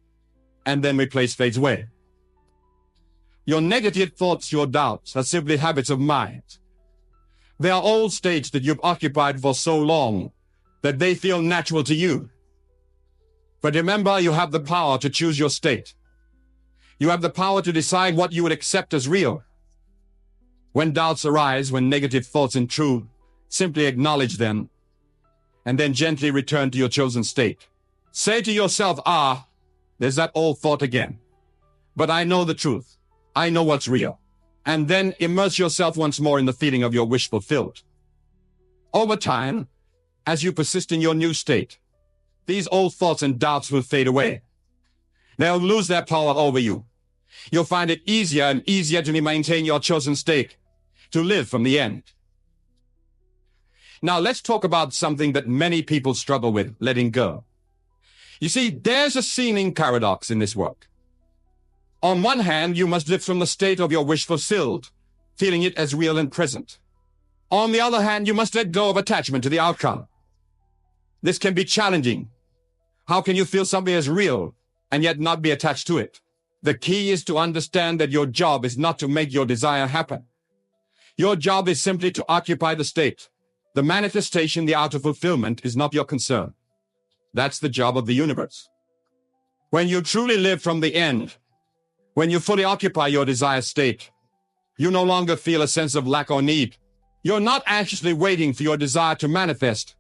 and then replace fades away. Your negative thoughts, your doubts, are simply habits of mind. They are old states that you've occupied for so long that they feel natural to you. But remember, you have the power to choose your state. You have the power to decide what you would accept as real. When doubts arise, when negative thoughts intrude, simply acknowledge them and then gently return to your chosen state. Say to yourself, "There's that old thought again. But I know the truth. I know what's real. And then immerse yourself once more in the feeling of your wish fulfilled. Over time, as you persist in your new state, these old thoughts and doubts will fade away. They'll lose their power over you. You'll find it easier and easier to maintain your chosen state, to live from the end. Now let's talk about something that many people struggle with, letting go. You see, there's a seeming paradox in this work. On one hand, you must live from the state of your wish fulfilled, feeling it as real and present. On the other hand, you must let go of attachment to the outcome. This can be challenging. How can you feel something as real and yet not be attached to it? The key is to understand that your job is not to make your desire happen. Your job is simply to occupy the state. The manifestation, the outer fulfillment, is not your concern. That's the job of the universe. When you truly live from the end, when you fully occupy your desired state, you no longer feel a sense of lack or need. You're not anxiously waiting for your desire to manifest,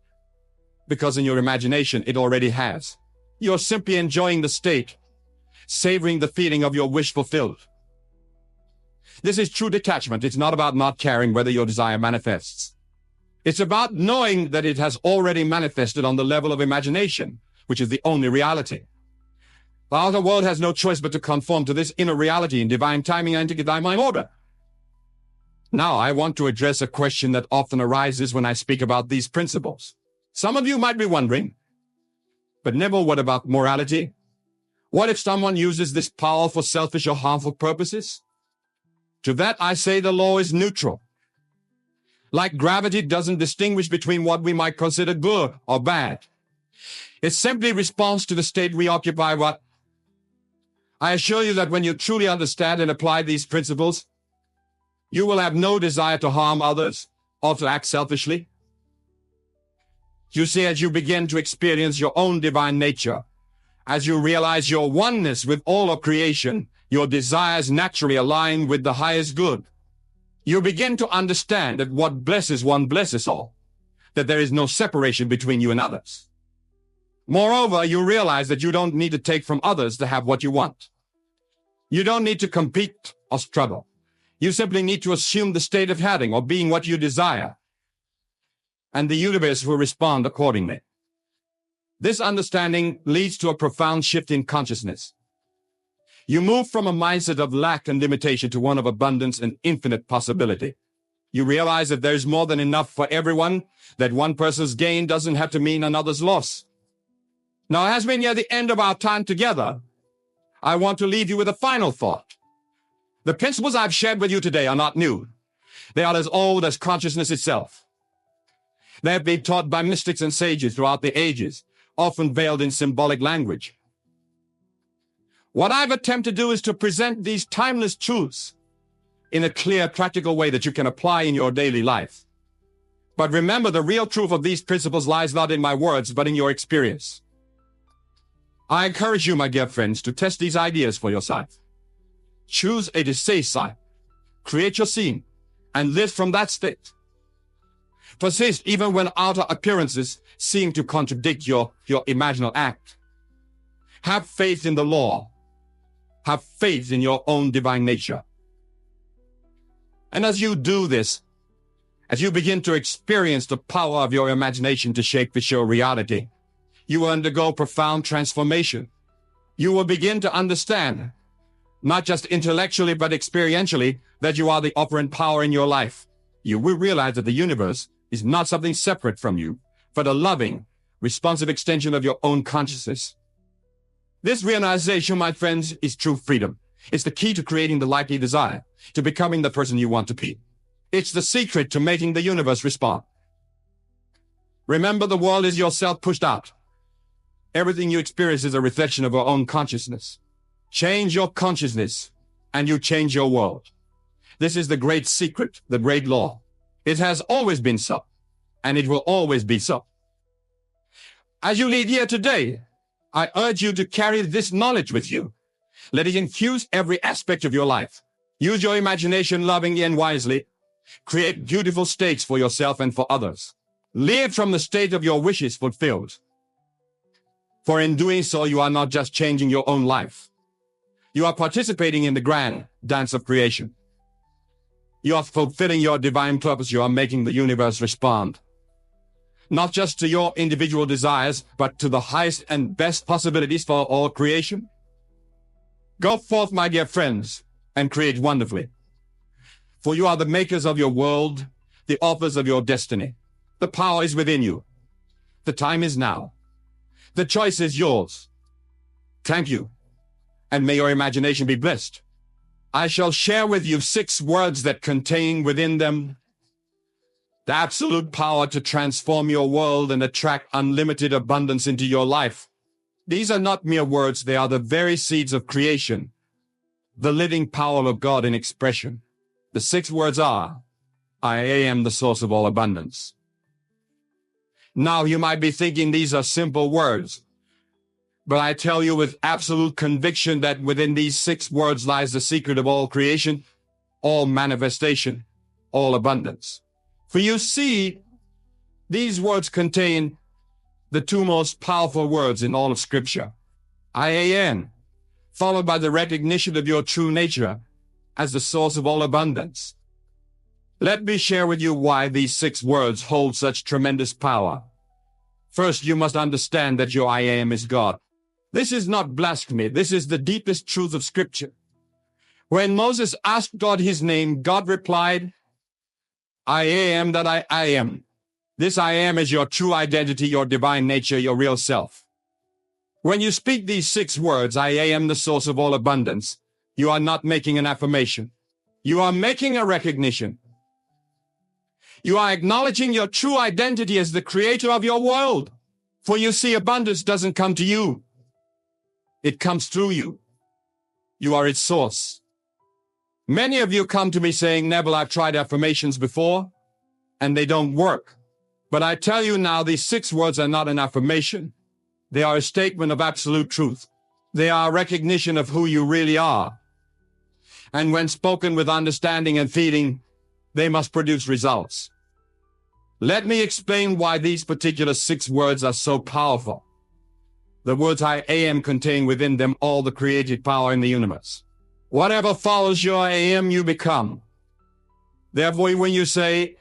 because in your imagination it already has. You're simply enjoying the state, savoring the feeling of your wish fulfilled. This is true detachment. It's not about not caring whether your desire manifests. It's about knowing that it has already manifested on the level of imagination, which is the only reality. The outer world has no choice but to conform to this inner reality in divine timing and to divine order. Now, I want to address a question that often arises when I speak about these principles. Some of you might be wondering, but Neville, what about morality? What if someone uses this power for selfish or harmful purposes? To that, I say the law is neutral. Like gravity doesn't distinguish between what we might consider good or bad. It simply responds to the state we occupy. I assure you that when you truly understand and apply these principles, you will have no desire to harm others or to act selfishly. You see, as you begin to experience your own divine nature, as you realize your oneness with all of creation, your desires naturally align with the highest good. You begin to understand that what blesses one blesses all, that there is no separation between you and others. Moreover, you realize that you don't need to take from others to have what you want. You don't need to compete or struggle. You simply need to assume the state of having or being what you desire, and the universe will respond accordingly. This understanding leads to a profound shift in consciousness. You move from a mindset of lack and limitation to one of abundance and infinite possibility. You realize that there's more than enough for everyone, that one person's gain doesn't have to mean another's loss. Now, as we're near the end of our time together, I want to leave you with a final thought. The principles I've shared with you today are not new. They are as old as consciousness itself. They have been taught by mystics and sages throughout the ages, often veiled in symbolic language. What I've attempted to do is to present these timeless truths in a clear, practical way that you can apply in your daily life. But remember, the real truth of these principles lies not in my words, but in your experience. I encourage you, my dear friends, to test these ideas for yourself. Choose a deceased side, create your scene, and live from that state. Persist even when outer appearances seem to contradict your imaginal act. Have faith in the law. Have faith in your own divine nature. And as you do this, as you begin to experience the power of your imagination to shape your reality, you will undergo profound transformation. You will begin to understand, not just intellectually but experientially, that you are the operant power in your life. You will realize that the universe is not something separate from you, but a loving, responsive extension of your own consciousness. This realization, my friends, is true freedom. It's the key to creating the life you desire, to becoming the person you want to be. It's the secret to making the universe respond. Remember, the world is yourself pushed out. Everything you experience is a reflection of your own consciousness. Change your consciousness, and you change your world. This is the great secret, the great law. It has always been so, and it will always be so. As you leave here today, I urge you to carry this knowledge with you. Let it infuse every aspect of your life. Use your imagination lovingly and wisely. Create beautiful states for yourself and for others. Live from the state of your wishes fulfilled. For in doing so, you are not just changing your own life. You are participating in the grand dance of creation. You are fulfilling your divine purpose. You are making the universe respond, not just to your individual desires, but to the highest and best possibilities for all creation. Go forth, my dear friends, and create wonderfully. For you are the makers of your world, the authors of your destiny. The power is within you. The time is now. The choice is yours. Thank you, and may your imagination be blessed. I shall share with you 6 words that contain within them the absolute power to transform your world and attract unlimited abundance into your life. These are not mere words, they are the very seeds of creation, the living power of God in expression. The 6 words are, I am the source of all abundance. Now you might be thinking these are simple words, but I tell you with absolute conviction that within these 6 words lies the secret of all creation, all manifestation, all abundance. For you see, these words contain the 2 most powerful words in all of Scripture. I am, followed by the recognition of your true nature as the source of all abundance. Let me share with you why these 6 words hold such tremendous power. First, you must understand that your I am is God. This is not blasphemy. This is the deepest truth of Scripture. When Moses asked God his name, God replied, I am that I am. This I am is your true identity, your divine nature, your real self. When you speak these 6 words, I am the source of all abundance, you are not making an affirmation. You are making a recognition. You are acknowledging your true identity as the creator of your world. For you see, abundance doesn't come to you. It comes through you. You are its source. Many of you come to me saying, Neville, I've tried affirmations before, and they don't work. But I tell you now, these 6 words are not an affirmation. They are a statement of absolute truth. They are a recognition of who you really are. And when spoken with understanding and feeling, they must produce results. Let me explain why these particular 6 words are so powerful. The words I am contain within them all the creative power in the universe. Whatever follows your I am, you become. Therefore, when you say,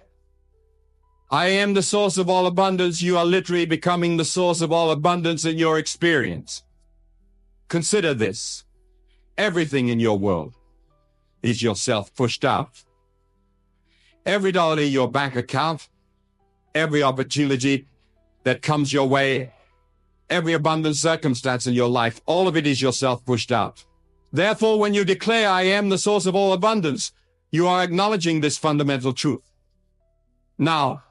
I am the source of all abundance, you are literally becoming the source of all abundance in your experience. Consider this. Everything in your world is yourself pushed out. Every dollar in your bank account, every opportunity that comes your way, every abundant circumstance in your life, all of it is yourself pushed out. Therefore, when you declare, I am the source of all abundance, you are acknowledging this fundamental truth. Now,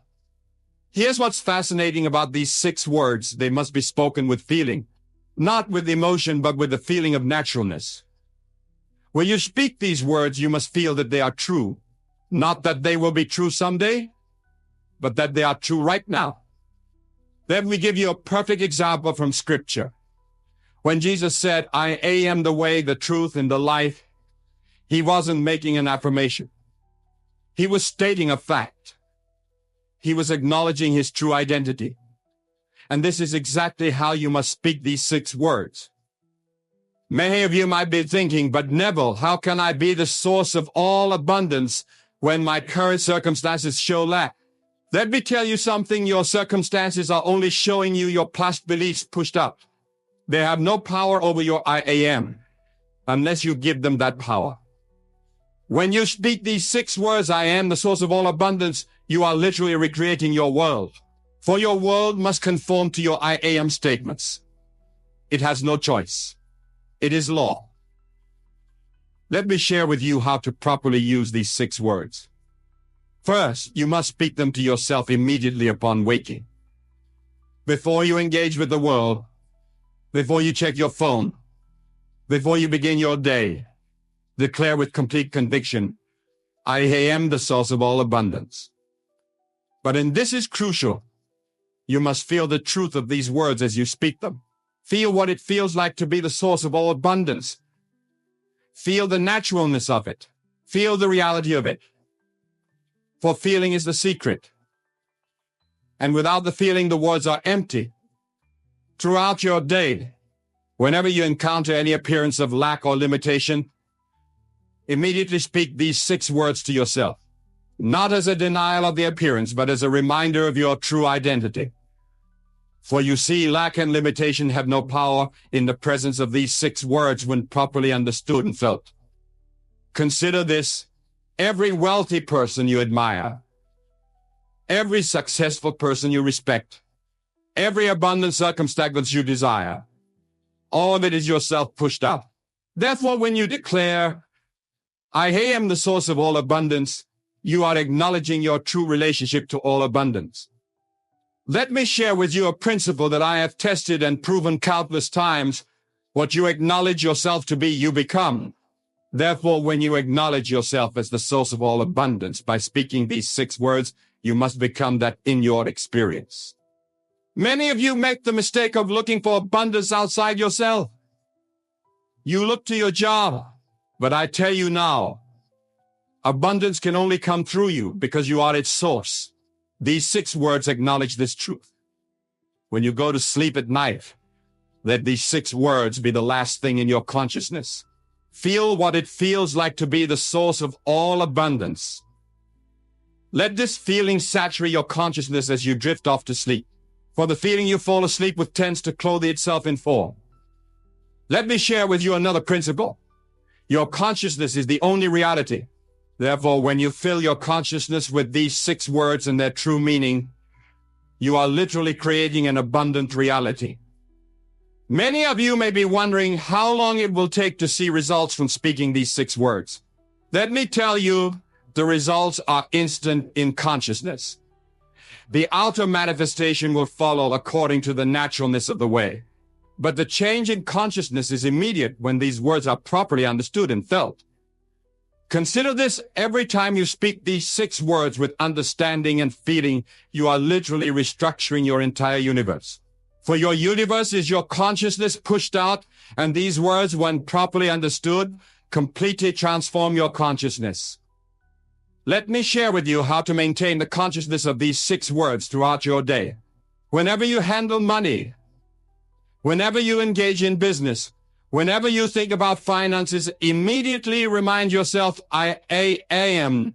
here's what's fascinating about these 6 words. They must be spoken with feeling, not with emotion, but with the feeling of naturalness. When you speak these words, you must feel that they are true, not that they will be true someday, but that they are true right now. Let me give you a perfect example from Scripture. When Jesus said, I am the way, the truth, and the life, he wasn't making an affirmation. He was stating a fact. He was acknowledging his true identity. And this is exactly how you must speak these 6 words. Many of you might be thinking, but Neville, how can I be the source of all abundance when my current circumstances show lack? Let me tell you something. Your circumstances are only showing you your past beliefs pushed up. They have no power over your I am unless you give them that power. When you speak these 6 words, I am the source of all abundance, you are literally recreating your world. For your world must conform to your I am statements. It has no choice. It is law. Let me share with you how to properly use these 6 words. First, you must speak them to yourself immediately upon waking. Before you engage with the world, before you check your phone, before you begin your day, declare with complete conviction, I am the source of all abundance. But and this is crucial, you must feel the truth of these words as you speak them. Feel what it feels like to be the source of all abundance. Feel the naturalness of it. Feel the reality of it. For feeling is the secret. And without the feeling, the words are empty. Throughout your day, Whenever you encounter any appearance of lack or limitation, immediately speak these 6 words to yourself, not as a denial of the appearance, but as a reminder of your true identity. For you see, lack and limitation have no power in the presence of these 6 words when properly understood and felt. Consider this: every wealthy person you admire, every successful person you respect, every abundant circumstance you desire, all of it is yourself pushed out. Therefore, when you declare, "I am the source of all abundance," you are acknowledging your true relationship to all abundance. Let me share with you a principle that I have tested and proven countless times. What you acknowledge yourself to be, you become. Therefore, when you acknowledge yourself as the source of all abundance by speaking these 6 words, you must become that in your experience. Many of you make the mistake of looking for abundance outside yourself. You look to your job, but I tell you now, abundance can only come through you because you are its source. These 6 words acknowledge this truth. When you go to sleep at night, let these 6 words be the last thing in your consciousness. Feel what it feels like to be the source of all abundance. Let this feeling saturate your consciousness as you drift off to sleep. For the feeling you fall asleep with tends to clothe itself in form. Let me share with you another principle. Your consciousness is the only reality. Therefore, when you fill your consciousness with these 6 words and their true meaning, you are literally creating an abundant reality. Many of you may be wondering how long it will take to see results from speaking these 6 words. Let me tell you, the results are instant in consciousness. The outer manifestation will follow according to the naturalness of the way. But the change in consciousness is immediate when these words are properly understood and felt. Consider this: every time you speak these 6 words with understanding and feeling, you are literally restructuring your entire universe. For your universe is your consciousness pushed out, and these words, when properly understood, completely transform your consciousness. Let me share with you how to maintain the consciousness of these 6 words throughout your day. Whenever you handle money, whenever you engage in business, whenever you think about finances, immediately remind yourself, I am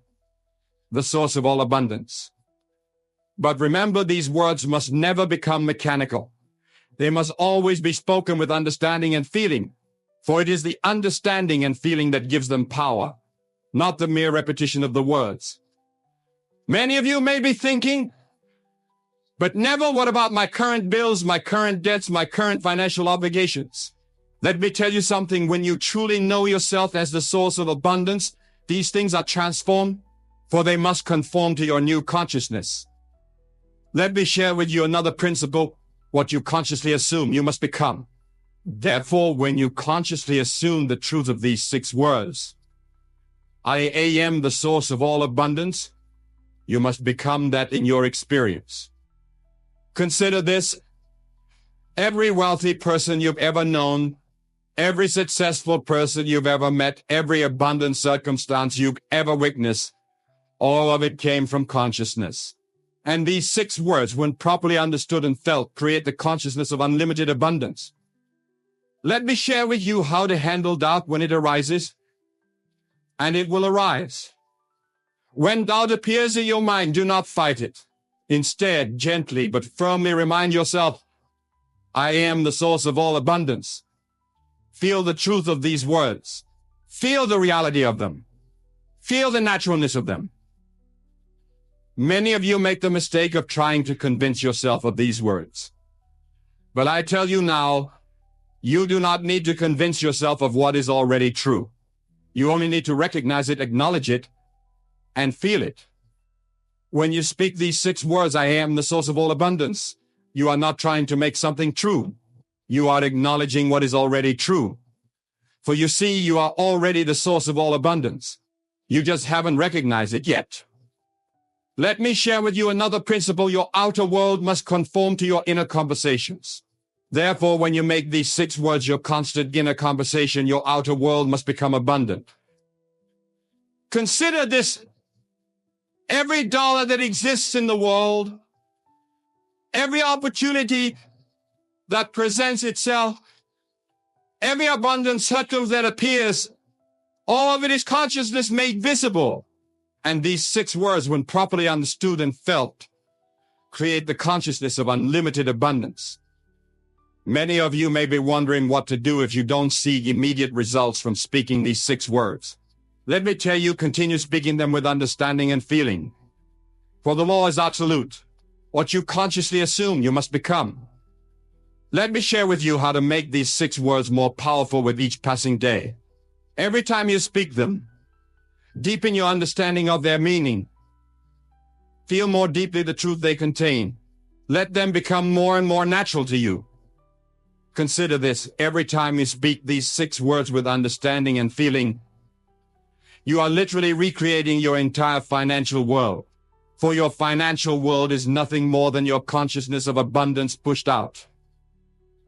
the source of all abundance. But remember, these words must never become mechanical. They must always be spoken with understanding and feeling, for it is the understanding and feeling that gives them power, not the mere repetition of the words. Many of you may be thinking, but never, what about my current bills, my current debts, my current financial obligations? Let me tell you something: when you truly know yourself as the source of abundance, these things are transformed, for they must conform to your new consciousness. Let me share with you another principle: what you consciously assume, you must become. Therefore, when you consciously assume the truth of these 6 words, I am the source of all abundance, you must become that in your experience. Consider this: every wealthy person you've ever known, every successful person you've ever met, every abundant circumstance you've ever witnessed, all of it came from consciousness. And these 6 words, when properly understood and felt, create the consciousness of unlimited abundance. Let me share with you how to handle doubt when it arises. And it will arise. When doubt appears in your mind, do not fight it. Instead, gently but firmly remind yourself, I am the source of all abundance. Feel the truth of these words. Feel the reality of them. Feel the naturalness of them. Many of you make the mistake of trying to convince yourself of these words. But I tell you now, you do not need to convince yourself of what is already true. You only need to recognize it, acknowledge it, and feel it. When you speak these 6 words, I am the source of all abundance, you are not trying to make something true. You are acknowledging what is already true. For you see, you are already the source of all abundance. You just haven't recognized it yet. Let me share with you another principle: your outer world must conform to your inner conversations. Therefore, when you make these 6 words your constant inner conversation, your outer world must become abundant. Consider this: every dollar that exists in the world, every opportunity that presents itself, Every abundant circle that appears, all of it is consciousness made visible. And these 6 words, when properly understood and felt, create the consciousness of unlimited abundance. Many of you may be wondering what to do if you don't see immediate results from speaking these 6 words. Let me tell you, continue speaking them with understanding and feeling. For the law is absolute. What you consciously assume, you must become. Let me share with you how to make these 6 words more powerful with each passing day. Every time you speak them, deepen your understanding of their meaning. Feel more deeply the truth they contain. Let them become more and more natural to you. Consider this: every time you speak these 6 words with understanding and feeling, you are literally recreating your entire financial world. For your financial world is nothing more than your consciousness of abundance pushed out.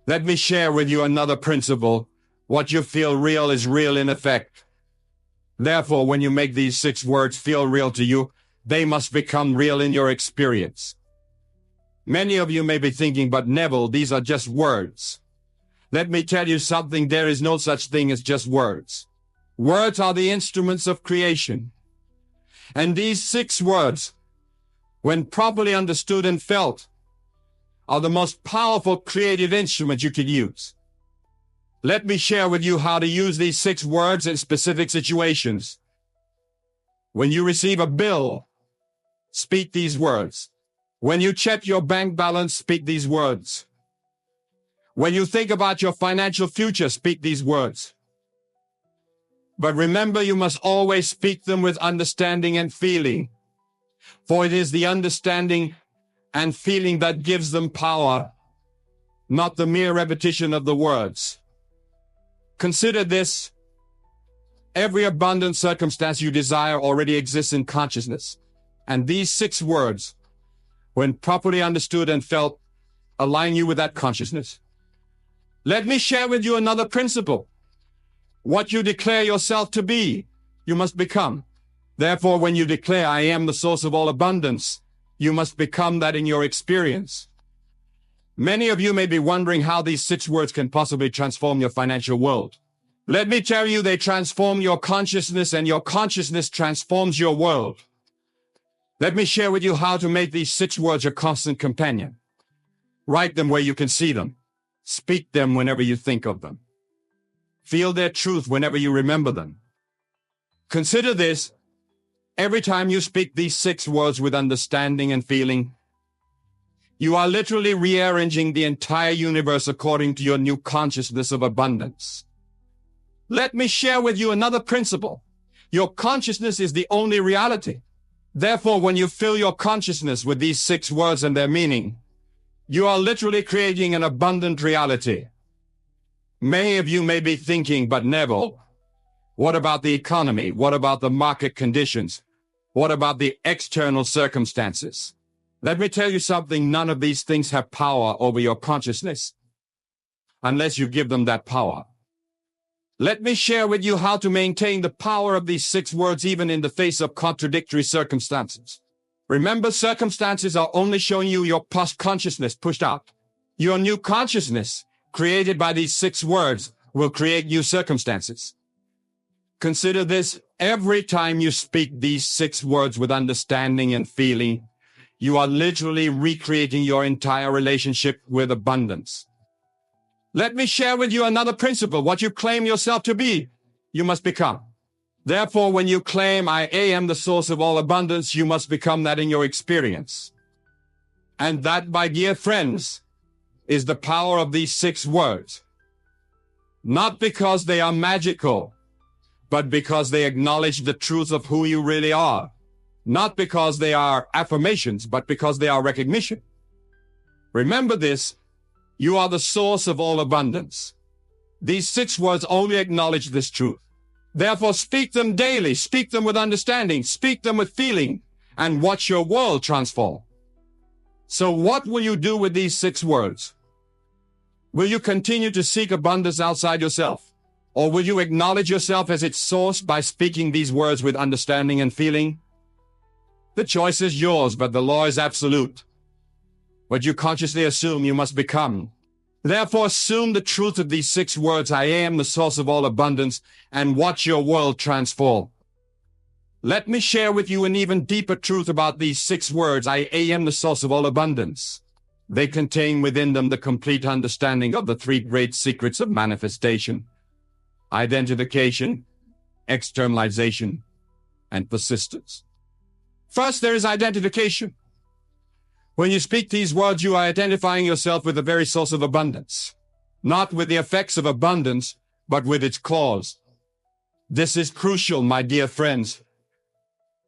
Let me share with you another principle. What you feel real is real in effect. Therefore, when you make these 6 words feel real to you, they must become real in your experience. Many of you may be thinking, but Neville, these are just words. Let me tell you something, there is no such thing as just words. Words are the instruments of creation. And these 6 words, when properly understood and felt, are the most powerful creative instrument you could use. Let me share with you how to use these 6 words in specific situations. When you receive a bill, speak these words. When you check your bank balance, speak these words. When you think about your financial future, speak these words. But remember, you must always speak them with understanding and feeling, for it is the understanding and feeling that gives them power, not the mere repetition of the words. Consider this: every abundant circumstance you desire already exists in consciousness, and these 6 words, when properly understood and felt, align you with that consciousness. Let me share with you another principle. What you declare yourself to be, you must become. Therefore, when you declare, "I am the source of all abundance," you must become that in your experience. Many of you may be wondering how these 6 words can possibly transform your financial world. Let me tell you, they transform your consciousness, and your consciousness transforms your world. Let me share with you how to make these 6 words your constant companion. Write them where you can see them. Speak them whenever you think of them. Feel their truth whenever you remember them. Consider this: every time you speak these 6 words with understanding and feeling, you are literally rearranging the entire universe according to your new consciousness of abundance. Let me share with you another principle. Your consciousness is the only reality. Therefore, when you fill your consciousness with these 6 words and their meaning, you are literally creating an abundant reality. Many of you may be thinking, but Neville, what about the economy? What about the market conditions? What about the external circumstances? Let me tell you something, none of these things have power over your consciousness unless you give them that power. Let me share with you how to maintain the power of these 6 words even in the face of contradictory circumstances. Remember, circumstances are only showing you your past consciousness pushed out. Your new consciousness, created by these 6 words, will create new circumstances. Consider this: every time you speak these 6 words with understanding and feeling, you are literally recreating your entire relationship with abundance. Let me share with you another principle. What you claim yourself to be, you must become. Therefore, when you claim, "I am the source of all abundance," you must become that in your experience. And that, my dear friends, is the power of these 6 words. Not because they are magical, but because they acknowledge the truth of who you really are. Not because they are affirmations, but because they are recognition. Remember this: you are the source of all abundance. These 6 words only acknowledge this truth. Therefore, speak them daily, speak them with understanding, speak them with feeling, and watch your world transform. So what will you do with these 6 words? Will you continue to seek abundance outside yourself? Or will you acknowledge yourself as its source by speaking these words with understanding and feeling? The choice is yours, but the law is absolute. What you consciously assume, you must become. Therefore, assume the truth of these 6 words, I am the source of all abundance, and watch your world transform. Let me share with you an even deeper truth about these 6 words, I am the source of all abundance. They contain within them the complete understanding of the 3 great secrets of manifestation: identification, externalization, and persistence. First, there is identification. When you speak these words, you are identifying yourself with the very source of abundance, not with the effects of abundance, but with its cause. This is crucial, my dear friends,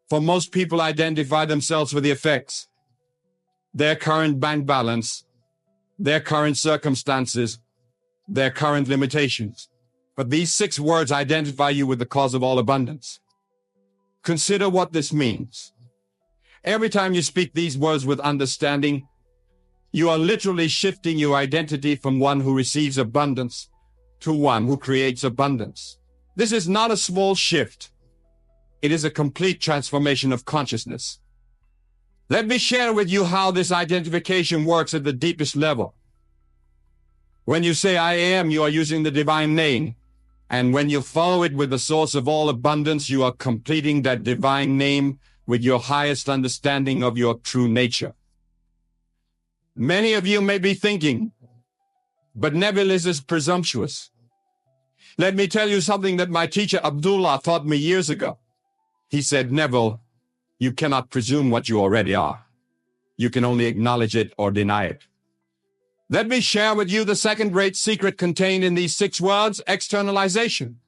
for most people identify themselves with the effects: their current bank balance, their current circumstances, their current limitations. But these 6 words identify you with the cause of all abundance. Consider what this means. Every time you speak these words with understanding, you are literally shifting your identity from one who receives abundance to one who creates abundance. This is not a small shift. It is a complete transformation of consciousness. Let me share with you how this identification works at the deepest level. When you say I am, you are using the divine name. And when you follow it with the source of all abundance, you are completing that divine name with your highest understanding of your true nature. Many of you may be thinking, but Neville is presumptuous. Let me tell you something that my teacher Abdullah taught me years ago. He said, Neville, you cannot presume what you already are. You can only acknowledge it or deny it. Let me share with you the second great secret contained in these 6 words, externalization.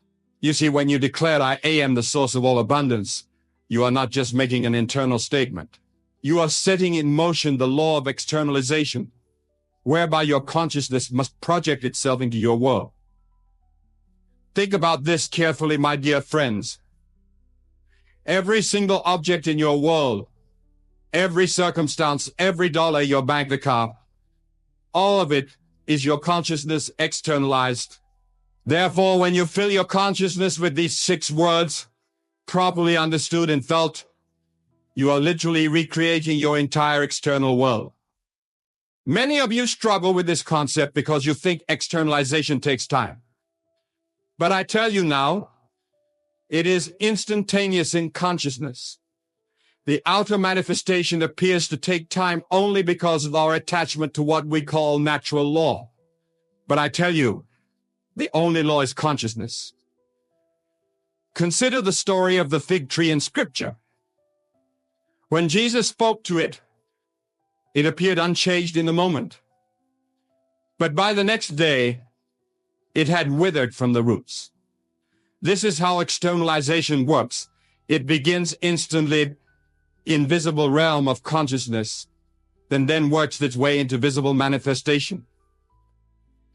You see, when you declare I am the source of all abundance, you are not just making an internal statement. You are setting in motion the law of externalization, whereby your consciousness must project itself into your world. Think about this carefully, my dear friends. Every single object in your world, every circumstance, every dollar in your bank account, all of it is your consciousness externalized. Therefore, when you fill your consciousness with these 6 words, properly understood and felt, you are literally recreating your entire external world. Many of you struggle with this concept because you think externalization takes time. But I tell you now, it is instantaneous in consciousness. The outer manifestation appears to take time only because of our attachment to what we call natural law. But I tell you, the only law is consciousness. Consider the story of the fig tree in Scripture. When Jesus spoke to it, it appeared unchanged in the moment. But by the next day, it had withered from the roots. This is how externalization works. It begins instantly in visible realm of consciousness, then works its way into visible manifestation.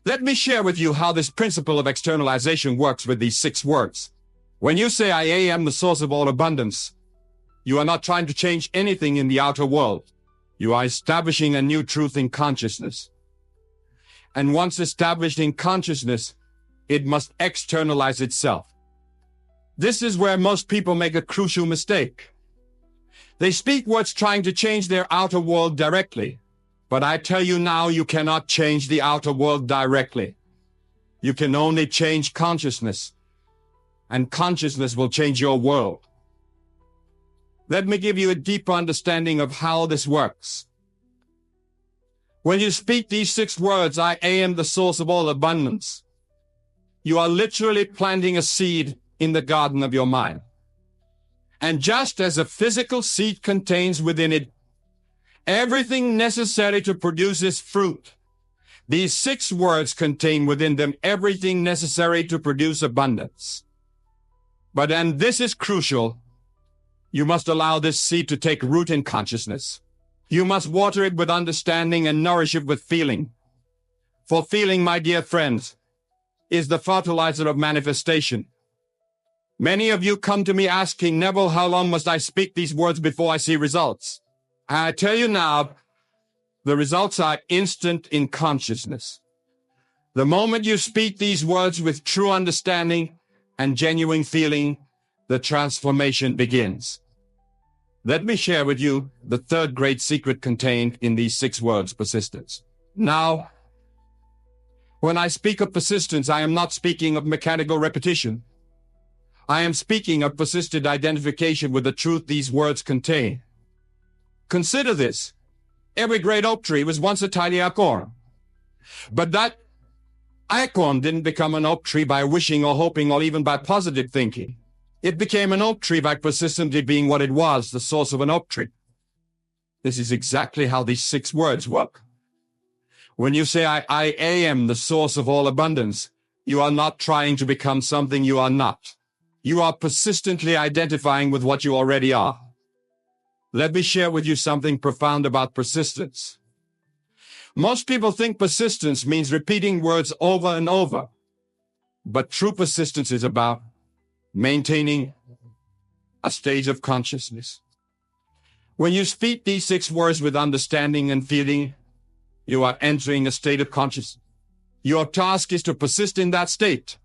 Let me share with you how this principle of externalization works with these 6 words. When you say I am the source of all abundance, you are not trying to change anything in the outer world. You are establishing a new truth in consciousness. And once established in consciousness, it must externalize itself. This is where most people make a crucial mistake. They speak words trying to change their outer world directly. But I tell you now, you cannot change the outer world directly. You can only change consciousness. And consciousness will change your world. Let me give you a deeper understanding of how this works. When you speak these 6 words, I am the source of all abundance, you are literally planting a seed in the garden of your mind. And just as a physical seed contains within it everything necessary to produce its fruit, these 6 words contain within them everything necessary to produce abundance. But, and this is crucial, you must allow this seed to take root in consciousness. You must water it with understanding and nourish it with feeling. For feeling, my dear friends, is the fertilizer of manifestation. Many of you come to me asking, Neville, how long must I speak these words before I see results? I tell you now, the results are instant in consciousness. The moment you speak these words with true understanding and genuine feeling, the transformation begins. Let me share with you the third great secret contained in these 6 words, persistence. Now, When I speak of persistence, I am not speaking of mechanical repetition. I am speaking of persistent identification with the truth these words contain. Consider this. Every great oak tree was once a tiny acorn. But that acorn didn't become an oak tree by wishing or hoping or even by positive thinking. It became an oak tree by persistently being what it was, the source of an oak tree. This is exactly how these 6 words work. When you say, I am the source of all abundance, you are not trying to become something you are not. You are persistently identifying with what you already are. Let me share with you something profound about persistence. Most people think persistence means repeating words over and over. But true persistence is about maintaining a state of consciousness. When you speak these 6 words with understanding and feeling, you are entering a state of consciousness. Your task is to persist in that state.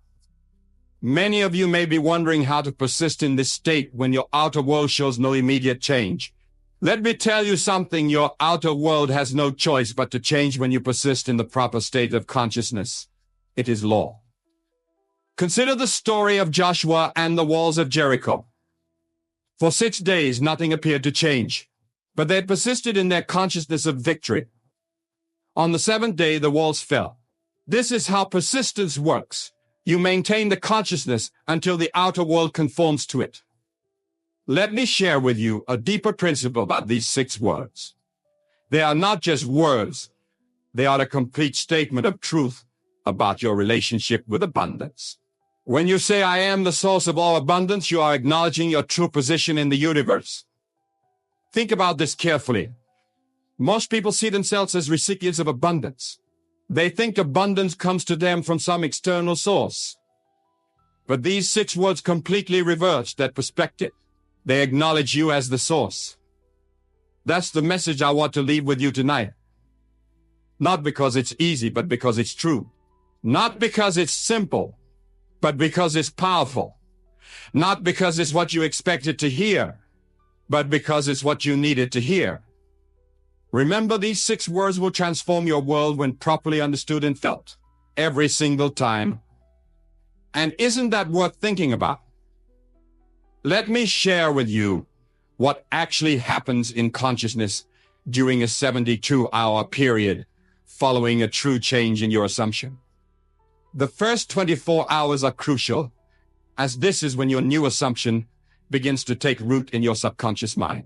Many of you may be wondering how to persist in this state when your outer world shows no immediate change. Let me tell you something, your outer world has no choice but to change when you persist in the proper state of consciousness. It is law. Consider the story of Joshua and the walls of Jericho. For 6 days, nothing appeared to change, but they persisted in their consciousness of victory. On the 7th day, the walls fell. This is how persistence works. You maintain the consciousness until the outer world conforms to it. Let me share with you a deeper principle about these 6 words. They are not just words. They are a complete statement of truth about your relationship with abundance. When you say, I am the source of all abundance, you are acknowledging your true position in the universe. Think about this carefully. Most people see themselves as recipients of abundance. They think abundance comes to them from some external source. But these 6 words completely reverse that perspective. They acknowledge you as the source. That's the message I want to leave with you tonight. Not because it's easy, but because it's true. Not because it's simple, but because it's powerful. Not because it's what you expected to hear, but because it's what you needed to hear. Remember, these 6 words will transform your world when properly understood and felt. Every single time. And isn't that worth thinking about? Let me share with you what actually happens in consciousness during a 72-hour period following a true change in your assumption. The first 24 hours are crucial, as this is when your new assumption begins to take root in your subconscious mind.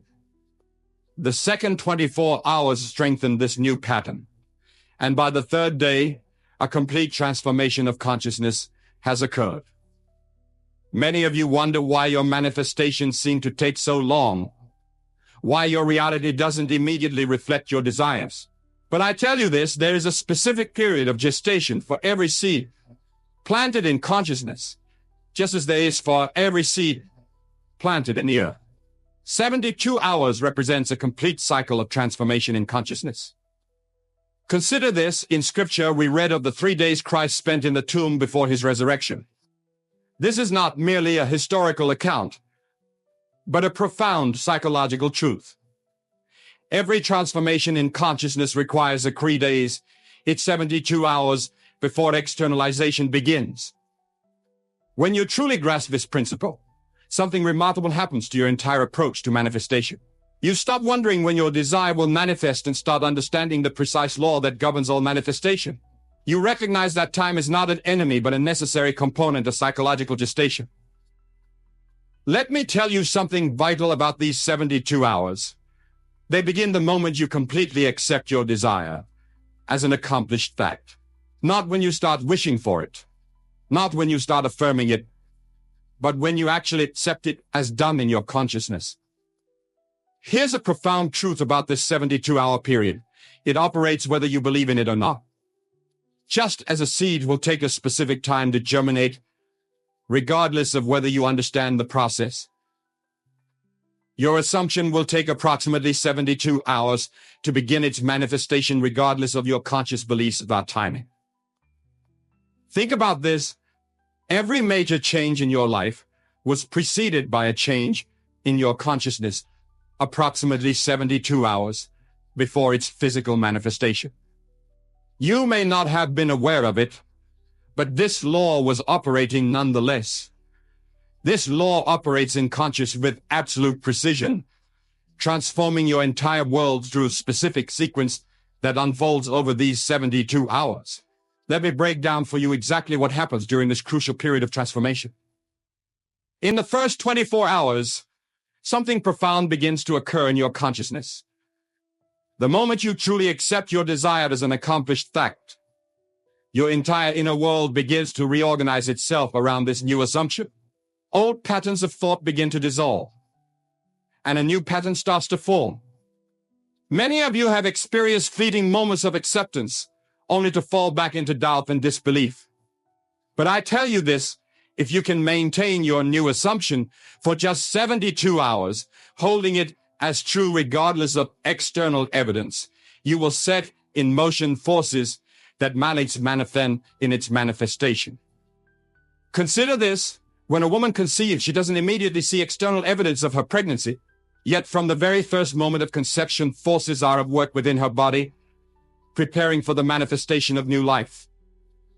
The second 24 hours strengthen this new pattern, and by the 3rd day, a complete transformation of consciousness has occurred. Many of you wonder why your manifestations seem to take so long, why your reality doesn't immediately reflect your desires. But I tell you this, there is a specific period of gestation for every seed planted in consciousness, just as there is for every seed planted in the earth. 72 hours represents a complete cycle of transformation in consciousness. Consider this. In Scripture, we read of the 3 days Christ spent in the tomb before his resurrection. This is not merely a historical account, but a profound psychological truth. Every transformation in consciousness requires a 3 days. It's 72 hours before externalization begins. When you truly grasp this principle, something remarkable happens to your entire approach to manifestation. You stop wondering when your desire will manifest and start understanding the precise law that governs all manifestation. You recognize that time is not an enemy, but a necessary component of psychological gestation. Let me tell you something vital about these 72 hours. They begin the moment you completely accept your desire as an accomplished fact. Not when you start wishing for it, not when you start affirming it, but when you actually accept it as done in your consciousness. Here's a profound truth about this 72-hour period. It operates whether you believe in it or not. Just as a seed will take a specific time to germinate, regardless of whether you understand the process, your assumption will take approximately 72 hours to begin its manifestation regardless of your conscious beliefs about timing. Think about this. Every major change in your life was preceded by a change in your consciousness approximately 72 hours before its physical manifestation. You may not have been aware of it, but this law was operating nonetheless. This law operates in consciousness with absolute precision, transforming your entire world through a specific sequence that unfolds over these 72 hours. Let me break down for you exactly what happens during this crucial period of transformation. In the first 24 hours, something profound begins to occur in your consciousness. The moment you truly accept your desire as an accomplished fact, your entire inner world begins to reorganize itself around this new assumption. Old patterns of thought begin to dissolve, and a new pattern starts to form. Many of you have experienced fleeting moments of acceptance, only to fall back into doubt and disbelief. But I tell you this, if you can maintain your new assumption for just 72 hours, holding it as true regardless of external evidence, you will set in motion forces that manifest in its manifestation. Consider this: when a woman conceives, she doesn't immediately see external evidence of her pregnancy, yet from the very first moment of conception, forces are at work within her body, preparing for the manifestation of new life.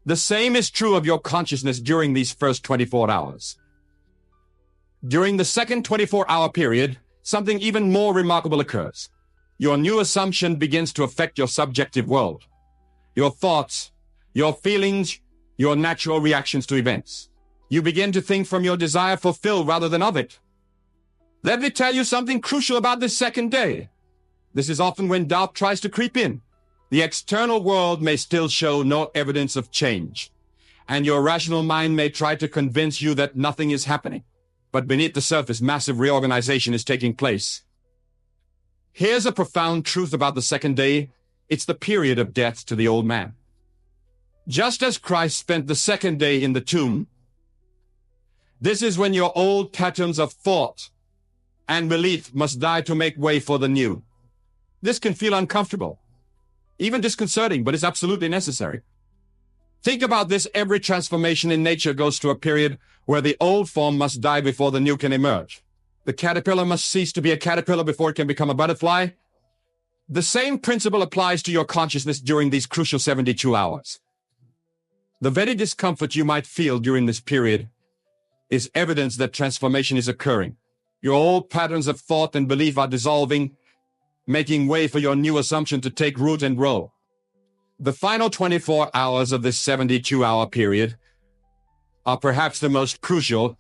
The same is true of your consciousness during these first 24 hours. During the second 24-hour period, something even more remarkable occurs. Your new assumption begins to affect your subjective world, your thoughts, your feelings, your natural reactions to events. You begin to think from your desire fulfilled rather than of it. Let me tell you something crucial about this second day. This is often when doubt tries to creep in. The external world may still show no evidence of change, and your rational mind may try to convince you that nothing is happening. But beneath the surface, massive reorganization is taking place. Here's a profound truth about the second day. It's the period of death to the old man. Just as Christ spent the second day in the tomb, this is when your old patterns of thought and belief must die to make way for the new. This can feel uncomfortable, even disconcerting, but it's absolutely necessary. Think about this: every transformation in nature goes through a period where the old form must die before the new can emerge. The caterpillar must cease to be a caterpillar before it can become a butterfly. The same principle applies to your consciousness during these crucial 72 hours. The very discomfort you might feel during this period is evidence that transformation is occurring. Your old patterns of thought and belief are dissolving, making way for your new assumption to take root and grow. The final 24 hours of this 72-hour period are perhaps the most crucial,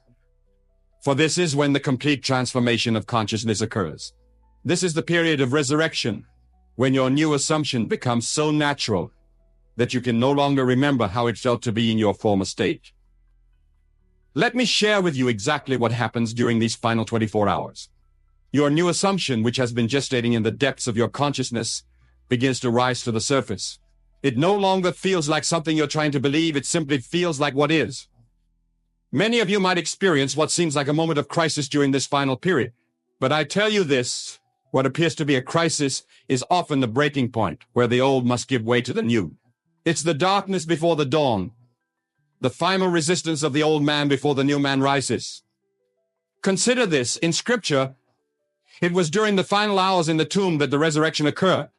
for this is when the complete transformation of consciousness occurs. This is the period of resurrection, when your new assumption becomes so natural that you can no longer remember how it felt to be in your former state. Let me share with you exactly what happens during these final 24 hours. Your new assumption, which has been gestating in the depths of your consciousness, begins to rise to the surface. It no longer feels like something you're trying to believe, it simply feels like what is. Many of you might experience what seems like a moment of crisis during this final period. But I tell you this, what appears to be a crisis is often the breaking point where the old must give way to the new. It's the darkness before the dawn, the final resistance of the old man before the new man rises. Consider this: in Scripture, it was during the final hours in the tomb that the resurrection occurred.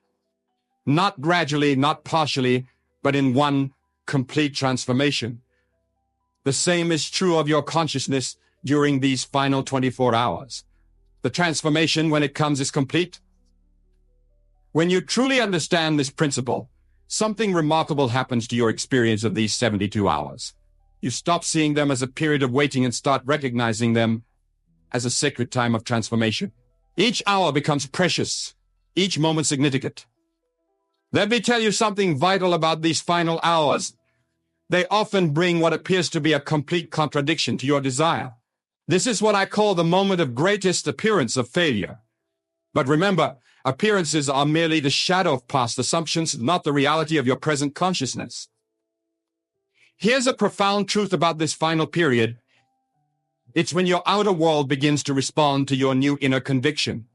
Not gradually, not partially, but in one complete transformation. The same is true of your consciousness during these final 24 hours. The transformation, when it comes, is complete. When you truly understand this principle, something remarkable happens to your experience of these 72 hours. You stop seeing them as a period of waiting and start recognizing them as a sacred time of transformation. Each hour becomes precious, each moment significant. Let me tell you something vital about these final hours. They often bring what appears to be a complete contradiction to your desire. This is what I call the moment of greatest appearance of failure. But remember, appearances are merely the shadow of past assumptions, not the reality of your present consciousness. Here's a profound truth about this final period. It's when your outer world begins to respond to your new inner conviction.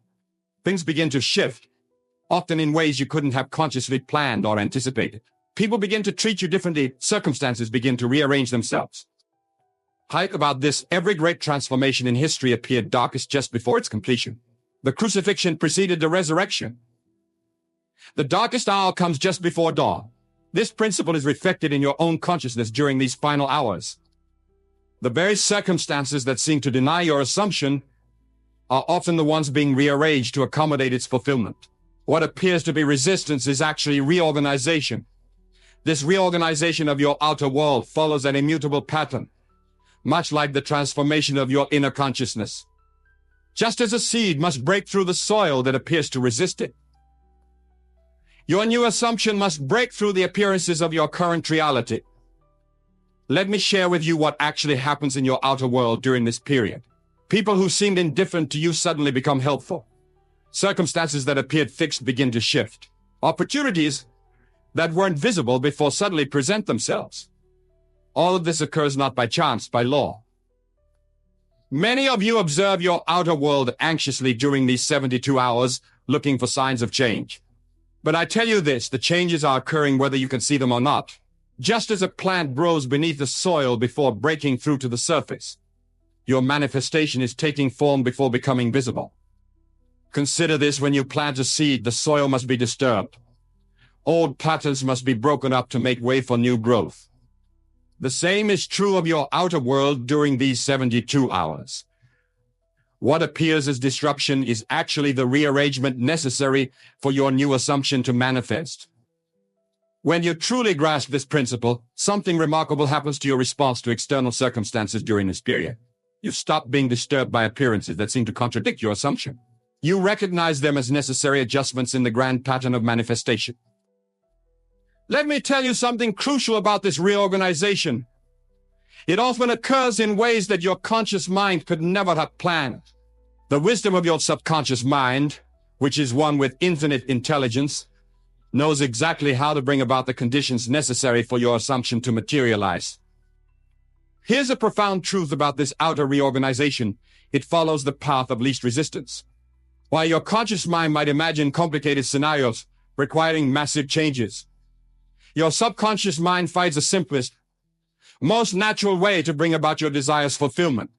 Things begin to shift, often in ways you couldn't have consciously planned or anticipated. People begin to treat you differently. Circumstances begin to rearrange themselves. Think about this: every great transformation in history appeared darkest just before its completion. The crucifixion preceded the resurrection. The darkest hour comes just before dawn. This principle is reflected in your own consciousness during these final hours. The very circumstances that seem to deny your assumption are often the ones being rearranged to accommodate its fulfillment. What appears to be resistance is actually reorganization. This reorganization of your outer world follows an immutable pattern, much like the transformation of your inner consciousness. Just as a seed must break through the soil that appears to resist it, your new assumption must break through the appearances of your current reality. Let me share with you what actually happens in your outer world during this period. People who seemed indifferent to you suddenly become helpful. Circumstances that appeared fixed begin to shift. Opportunities that weren't visible before suddenly present themselves. All of this occurs not by chance, by law. Many of you observe your outer world anxiously during these 72 hours, looking for signs of change. But I tell you this, the changes are occurring whether you can see them or not. Just as a plant grows beneath the soil before breaking through to the surface, your manifestation is taking form before becoming visible. Consider this: when you plant a seed, the soil must be disturbed. Old patterns must be broken up to make way for new growth. The same is true of your outer world during these 72 hours. What appears as disruption is actually the rearrangement necessary for your new assumption to manifest. When you truly grasp this principle, something remarkable happens to your response to external circumstances during this period. You stop being disturbed by appearances that seem to contradict your assumption. You recognize them as necessary adjustments in the grand pattern of manifestation. Let me tell you something crucial about this reorganization. It often occurs in ways that your conscious mind could never have planned. The wisdom of your subconscious mind, which is one with infinite intelligence, knows exactly how to bring about the conditions necessary for your assumption to materialize. Here's a profound truth about this outer reorganization. It follows the path of least resistance. While your conscious mind might imagine complicated scenarios requiring massive changes, your subconscious mind finds the simplest, most natural way to bring about your desire's fulfillment.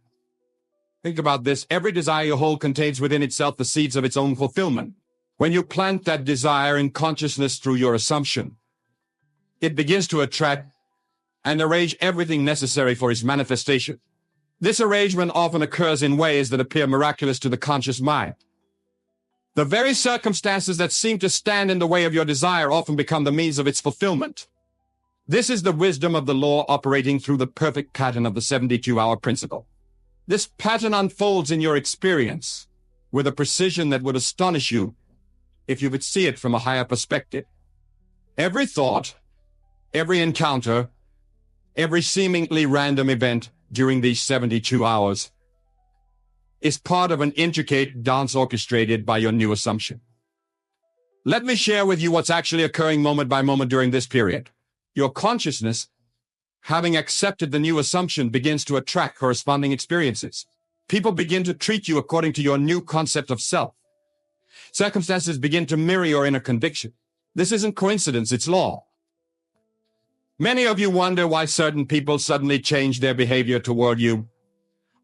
Think about this. Every desire you hold contains within itself the seeds of its own fulfillment. When you plant that desire in consciousness through your assumption, it begins to attract and arrange everything necessary for its manifestation. This arrangement often occurs in ways that appear miraculous to the conscious mind. The very circumstances that seem to stand in the way of your desire often become the means of its fulfillment. This is the wisdom of the law operating through the perfect pattern of the 72-hour principle. This pattern unfolds in your experience with a precision that would astonish you if you would see it from a higher perspective. Every thought, every encounter, every seemingly random event during these 72 hours is part of an intricate dance orchestrated by your new assumption. Let me share with you what's actually occurring moment by moment during this period. Your consciousness, having accepted the new assumption, begins to attract corresponding experiences. People begin to treat you according to your new concept of self. Circumstances begin to mirror your inner conviction. This isn't coincidence, it's law. Many of you wonder why certain people suddenly change their behavior toward you,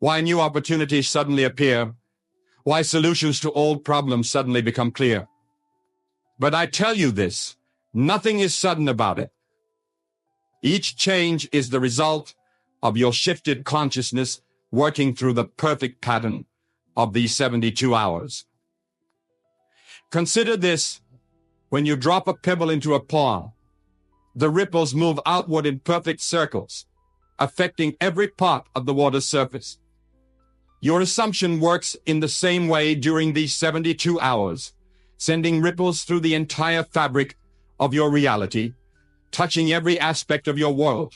why new opportunities suddenly appear, why solutions to old problems suddenly become clear. But I tell you this, nothing is sudden about it. Each change is the result of your shifted consciousness working through the perfect pattern of these 72 hours. Consider this: when you drop a pebble into a pond, the ripples move outward in perfect circles, affecting every part of the water's surface. Your assumption works in the same way during these 72 hours, sending ripples through the entire fabric of your reality, touching every aspect of your world.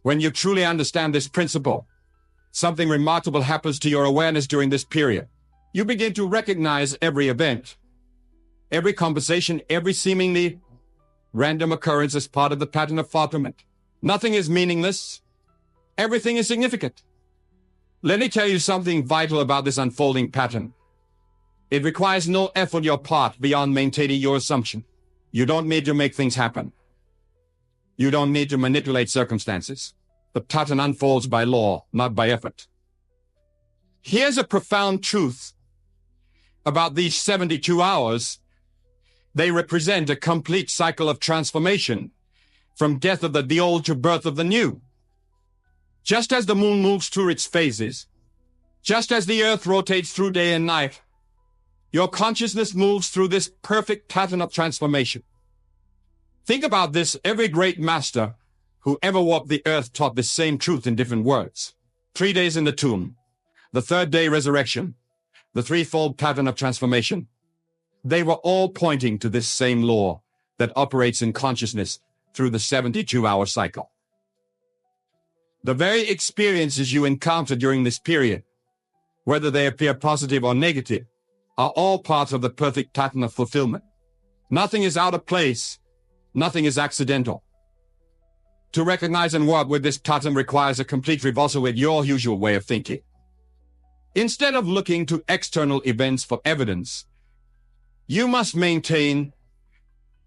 When you truly understand this principle, something remarkable happens to your awareness during this period. You begin to recognize every event, every conversation, every seemingly random occurrence as part of the pattern of fulfillment. Nothing is meaningless. Everything is significant. Let me tell you something vital about this unfolding pattern. It requires no effort on your part beyond maintaining your assumption. You don't need to make things happen. You don't need to manipulate circumstances. The pattern unfolds by law, not by effort. Here's a profound truth about these 72 hours. They represent a complete cycle of transformation, from death of the old to birth of the new. Just as the moon moves through its phases, just as the earth rotates through day and night, your consciousness moves through this perfect pattern of transformation. Think about this. Every great master who ever walked the earth taught the same truth in different words. 3 days in the tomb, the third day resurrection, the threefold pattern of transformation. They were all pointing to this same law that operates in consciousness through the 72-hour cycle. The very experiences you encounter during this period, whether they appear positive or negative, are all parts of the perfect pattern of fulfillment. Nothing is out of place. Nothing is accidental. To recognize and work with this pattern requires a complete reversal with your usual way of thinking. Instead of looking to external events for evidence, you must maintain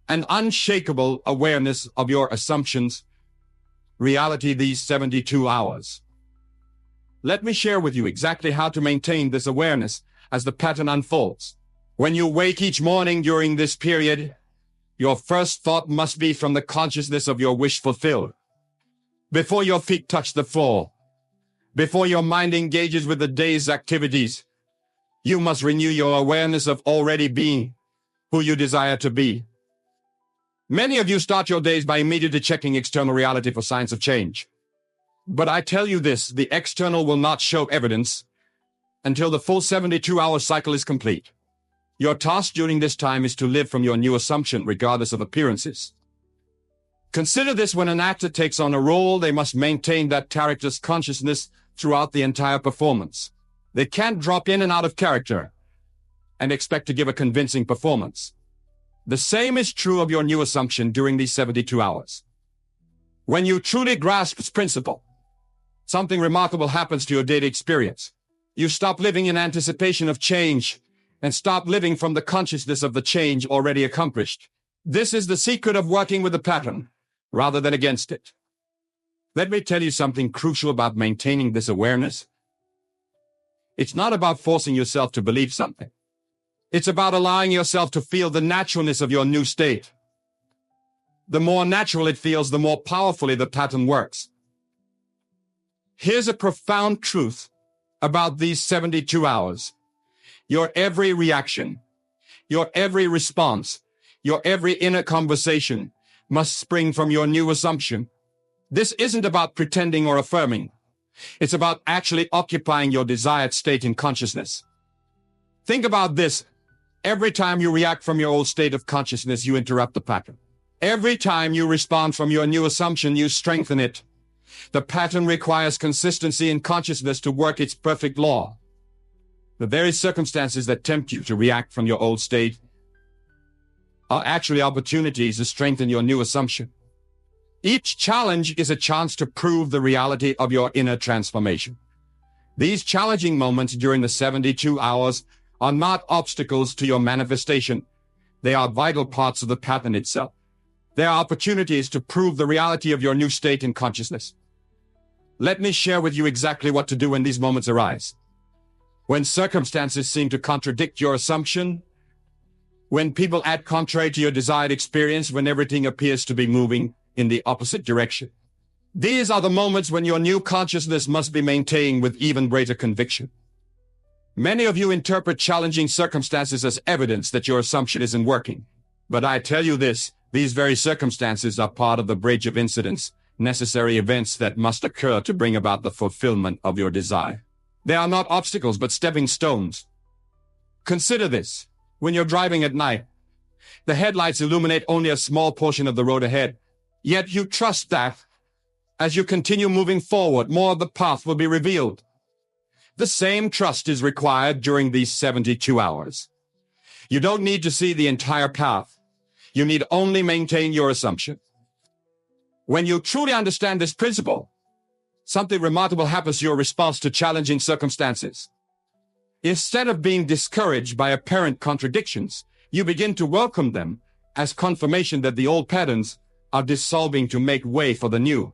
an unshakable awareness of your assumptions, reality these 72 hours. Let me share with you exactly how to maintain this awareness as the pattern unfolds. When you wake each morning during this period, your first thought must be from the consciousness of your wish fulfilled. Before your feet touch the floor, before your mind engages with the day's activities, you must renew your awareness of already being who you desire to be. Many of you start your days by immediately checking external reality for signs of change. But I tell you this, the external will not show evidence until the full 72-hour cycle is complete. Your task during this time is to live from your new assumption regardless of appearances. Consider this: when an actor takes on a role, they must maintain that character's consciousness throughout the entire performance. They can't drop in and out of character and expect to give a convincing performance. The same is true of your new assumption during these 72 hours. When you truly grasp this principle, something remarkable happens to your daily experience. You stop living in anticipation of change and stop living from the consciousness of the change already accomplished. This is the secret of working with the pattern rather than against it. Let me tell you something crucial about maintaining this awareness. It's not about forcing yourself to believe something. It's about allowing yourself to feel the naturalness of your new state. The more natural it feels, the more powerfully the pattern works. Here's a profound truth about these 72 hours. Your every reaction, your every response, your every inner conversation must spring from your new assumption. This isn't about pretending or affirming. It's about actually occupying your desired state in consciousness. Think about this. Every time you react from your old state of consciousness, you interrupt the pattern. Every time you respond from your new assumption, you strengthen it. The pattern requires consistency in consciousness to work its perfect law. The very circumstances that tempt you to react from your old state are actually opportunities to strengthen your new assumption. Each challenge is a chance to prove the reality of your inner transformation. These challenging moments during the 72 hours are not obstacles to your manifestation. They are vital parts of the pattern itself. They are opportunities to prove the reality of your new state in consciousness. Let me share with you exactly what to do when these moments arise. When circumstances seem to contradict your assumption, when people act contrary to your desired experience, when everything appears to be moving in the opposite direction. These are the moments when your new consciousness must be maintained with even greater conviction. Many of you interpret challenging circumstances as evidence that your assumption isn't working. But I tell you this, these very circumstances are part of the bridge of incidents, necessary events that must occur to bring about the fulfillment of your desire. They are not obstacles, but stepping stones. Consider this. When you're driving at night, the headlights illuminate only a small portion of the road ahead. Yet you trust that, as you continue moving forward, more of the path will be revealed. The same trust is required during these 72 hours. You don't need to see the entire path. You need only maintain your assumption. When you truly understand this principle, something remarkable happens to your response to challenging circumstances. Instead of being discouraged by apparent contradictions, you begin to welcome them as confirmation that the old patterns are dissolving to make way for the new.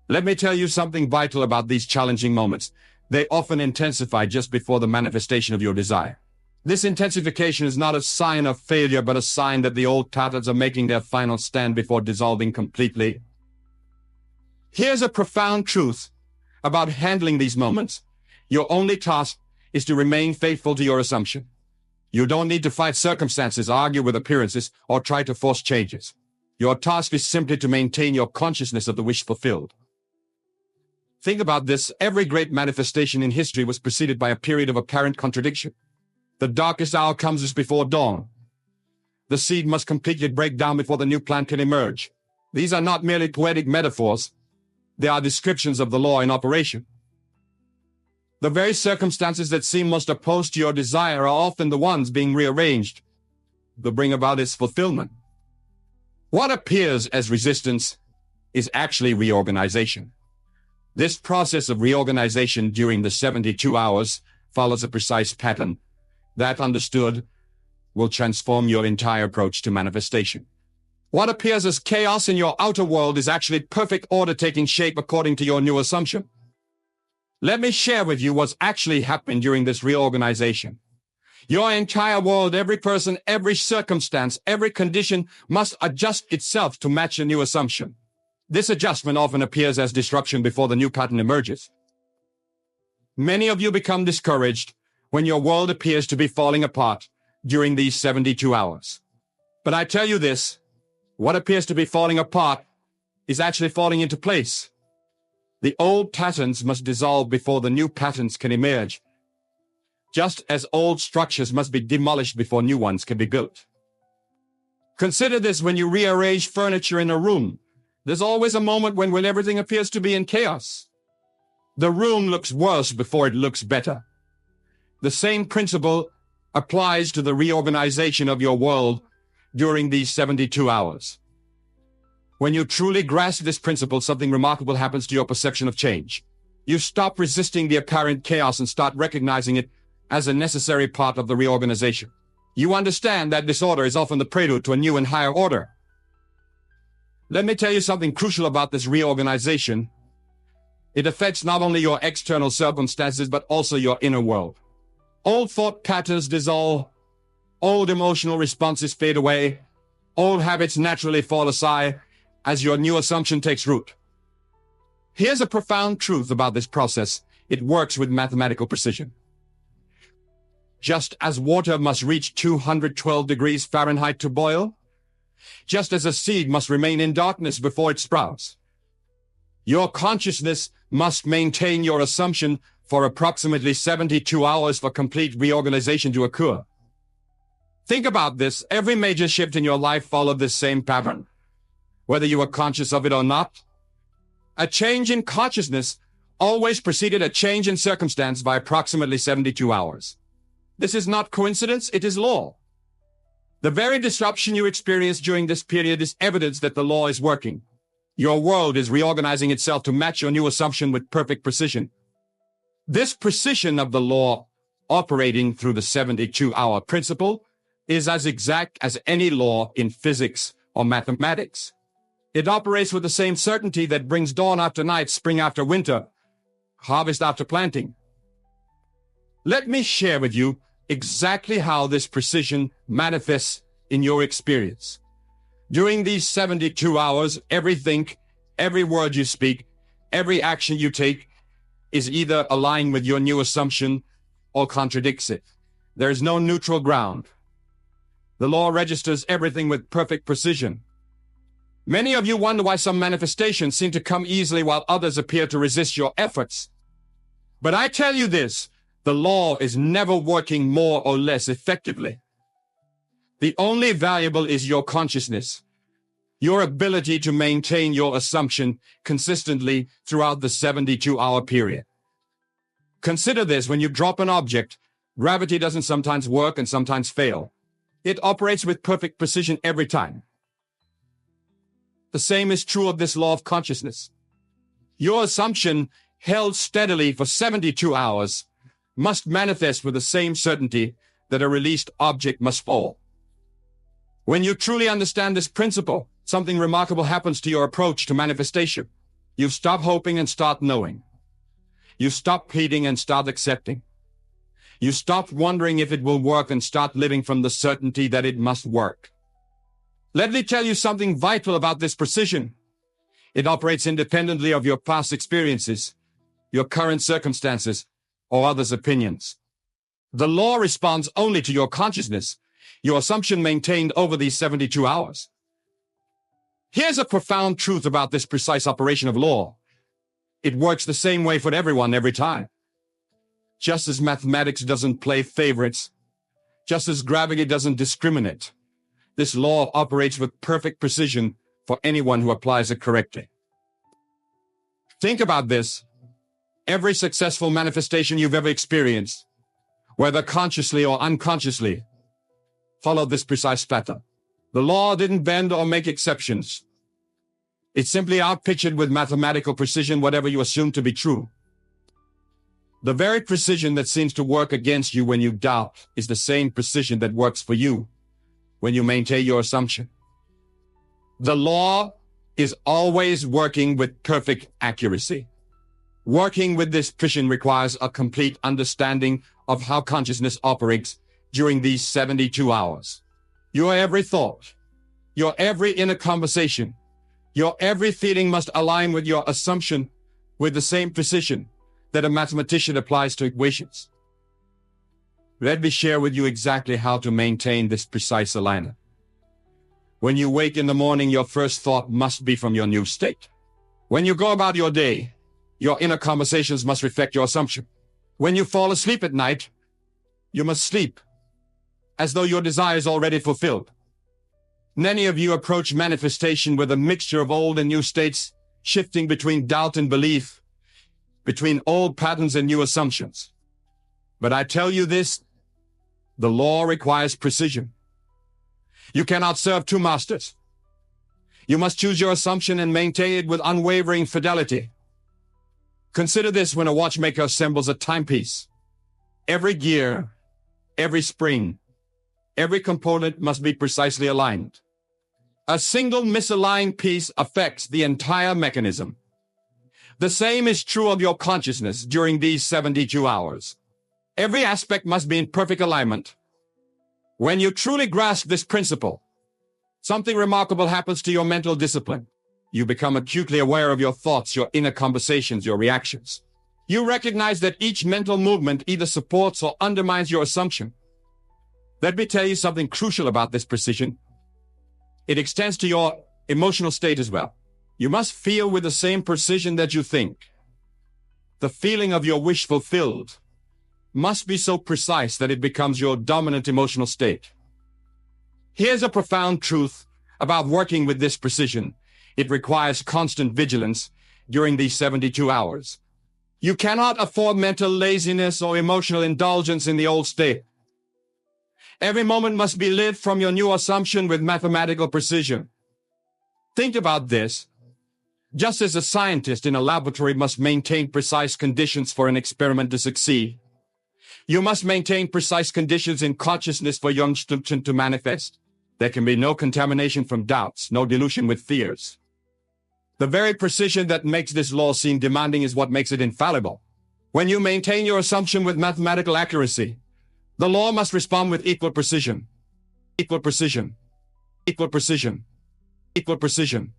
Let me tell you something vital about these challenging moments. They often intensify just before the manifestation of your desire. This intensification is not a sign of failure, but a sign that the old patterns are making their final stand before dissolving completely. Here's a profound truth about handling these moments. Your only task is to remain faithful to your assumption. You don't need to fight circumstances, argue with appearances, or try to force changes. Your task is simply to maintain your consciousness of the wish fulfilled. Think about this. Every great manifestation in history was preceded by a period of apparent contradiction. The darkest hour comes just before dawn. The seed must completely break down before the new plant can emerge. These are not merely poetic metaphors. They are descriptions of the law in operation. The very circumstances that seem most opposed to your desire are often the ones being rearranged to bring about its fulfillment. What appears as resistance is actually reorganization. This process of reorganization during the 72 hours follows a precise pattern that, understood, will transform your entire approach to manifestation. What appears as chaos in your outer world is actually perfect order taking shape according to your new assumption. Let me share with you what's actually happened during this reorganization. Your entire world, every person, every circumstance, every condition must adjust itself to match a new assumption. This adjustment often appears as disruption before the new pattern emerges. Many of you become discouraged when your world appears to be falling apart during these 72 hours. But I tell you this, what appears to be falling apart is actually falling into place. The old patterns must dissolve before the new patterns can emerge, just as old structures must be demolished before new ones can be built. Consider this when you rearrange furniture in a room. There's always a moment when everything appears to be in chaos. The room looks worse before it looks better. The same principle applies to the reorganization of your world during these 72 hours. When you truly grasp this principle, something remarkable happens to your perception of change. You stop resisting the apparent chaos and start recognizing it as a necessary part of the reorganization. You understand that disorder is often the prelude to a new and higher order. Let me tell you something crucial about this reorganization. It affects not only your external circumstances, but also your inner world. Old thought patterns dissolve. Old emotional responses fade away. Old habits naturally fall aside as your new assumption takes root. Here's a profound truth about this process. It works with mathematical precision. Just as water must reach 212 degrees Fahrenheit to boil, just as a seed must remain in darkness before it sprouts, your consciousness must maintain your assumption for approximately 72 hours for complete reorganization to occur. Think about this. Every major shift in your life followed this same pattern, whether you were conscious of it or not. A change in consciousness always preceded a change in circumstance by approximately 72 hours. This is not coincidence, it is law. The very disruption you experience during this period is evidence that the law is working. Your world is reorganizing itself to match your new assumption with perfect precision. This precision of the law operating through the 72-hour principle is as exact as any law in physics or mathematics. It operates with the same certainty that brings dawn after night, spring after winter, harvest after planting. Let me share with you exactly how this precision manifests in your experience. During these 72 hours, everything, every word you speak, every action you take is either aligned with your new assumption or contradicts it. There is no neutral ground. The law registers everything with perfect precision. Many of you wonder why some manifestations seem to come easily while others appear to resist your efforts. But I tell you this, the law is never working more or less effectively. The only variable is your consciousness, your ability to maintain your assumption consistently throughout the 72-hour period. Consider this: when you drop an object, gravity doesn't sometimes work and sometimes fail. It operates with perfect precision every time. The same is true of this law of consciousness. Your assumption, held steadily for 72 hours, must manifest with the same certainty that a released object must fall. When you truly understand this principle, something remarkable happens to your approach to manifestation. You stop hoping and start knowing. You stop pleading and start accepting. You stop wondering if it will work and start living from the certainty that it must work. Let me tell you something vital about this precision. It operates independently of your past experiences, your current circumstances, or others' opinions. The law responds only to your consciousness, your assumption maintained over these 72 hours. Here's a profound truth about this precise operation of law. It works the same way for everyone every time. Just as mathematics doesn't play favorites, just as gravity doesn't discriminate, this law operates with perfect precision for anyone who applies it correctly. Think about this. Every successful manifestation you've ever experienced, whether consciously or unconsciously, followed this precise pattern. The law didn't bend or make exceptions. It simply outpictured with mathematical precision whatever you assumed to be true. The very precision that seems to work against you when you doubt is the same precision that works for you when you maintain your assumption. The law is always working with perfect accuracy. Working with this precision requires a complete understanding of how consciousness operates during these 72 hours. Your every thought, your every inner conversation, your every feeling must align with your assumption with the same precision that a mathematician applies to equations. Let me share with you exactly how to maintain this precise alignment. When you wake in the morning, your first thought must be from your new state. When you go about your day, your inner conversations must reflect your assumption. When you fall asleep at night, you must sleep as though your desire is already fulfilled. Many of you approach manifestation with a mixture of old and new states, shifting between doubt and belief, between old patterns and new assumptions. But I tell you this, the law requires precision. You cannot serve two masters. You must choose your assumption and maintain it with unwavering fidelity. Consider this when a watchmaker assembles a timepiece. Every gear, every spring, every component must be precisely aligned. A single misaligned piece affects the entire mechanism. The same is true of your consciousness during these 72 hours. Every aspect must be in perfect alignment. When you truly grasp this principle, something remarkable happens to your mental discipline. You become acutely aware of your thoughts, your inner conversations, your reactions. You recognize that each mental movement either supports or undermines your assumption. Let me tell you something crucial about this precision. It extends to your emotional state as well. You must feel with the same precision that you think. The feeling of your wish fulfilled must be so precise that it becomes your dominant emotional state. Here's a profound truth about working with this precision. It requires constant vigilance during these 72 hours. You cannot afford mental laziness or emotional indulgence in the old state. Every moment must be lived from your new assumption with mathematical precision. Think about this. Just as a scientist in a laboratory must maintain precise conditions for an experiment to succeed, you must maintain precise conditions in consciousness for your assumption to manifest. There can be no contamination from doubts, no dilution with fears. The very precision that makes this law seem demanding is what makes it infallible. When you maintain your assumption with mathematical accuracy, the law must respond with equal precision. Equal precision. Equal precision. Equal precision.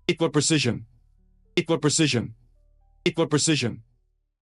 Equal precision. Equal precision. Equal precision.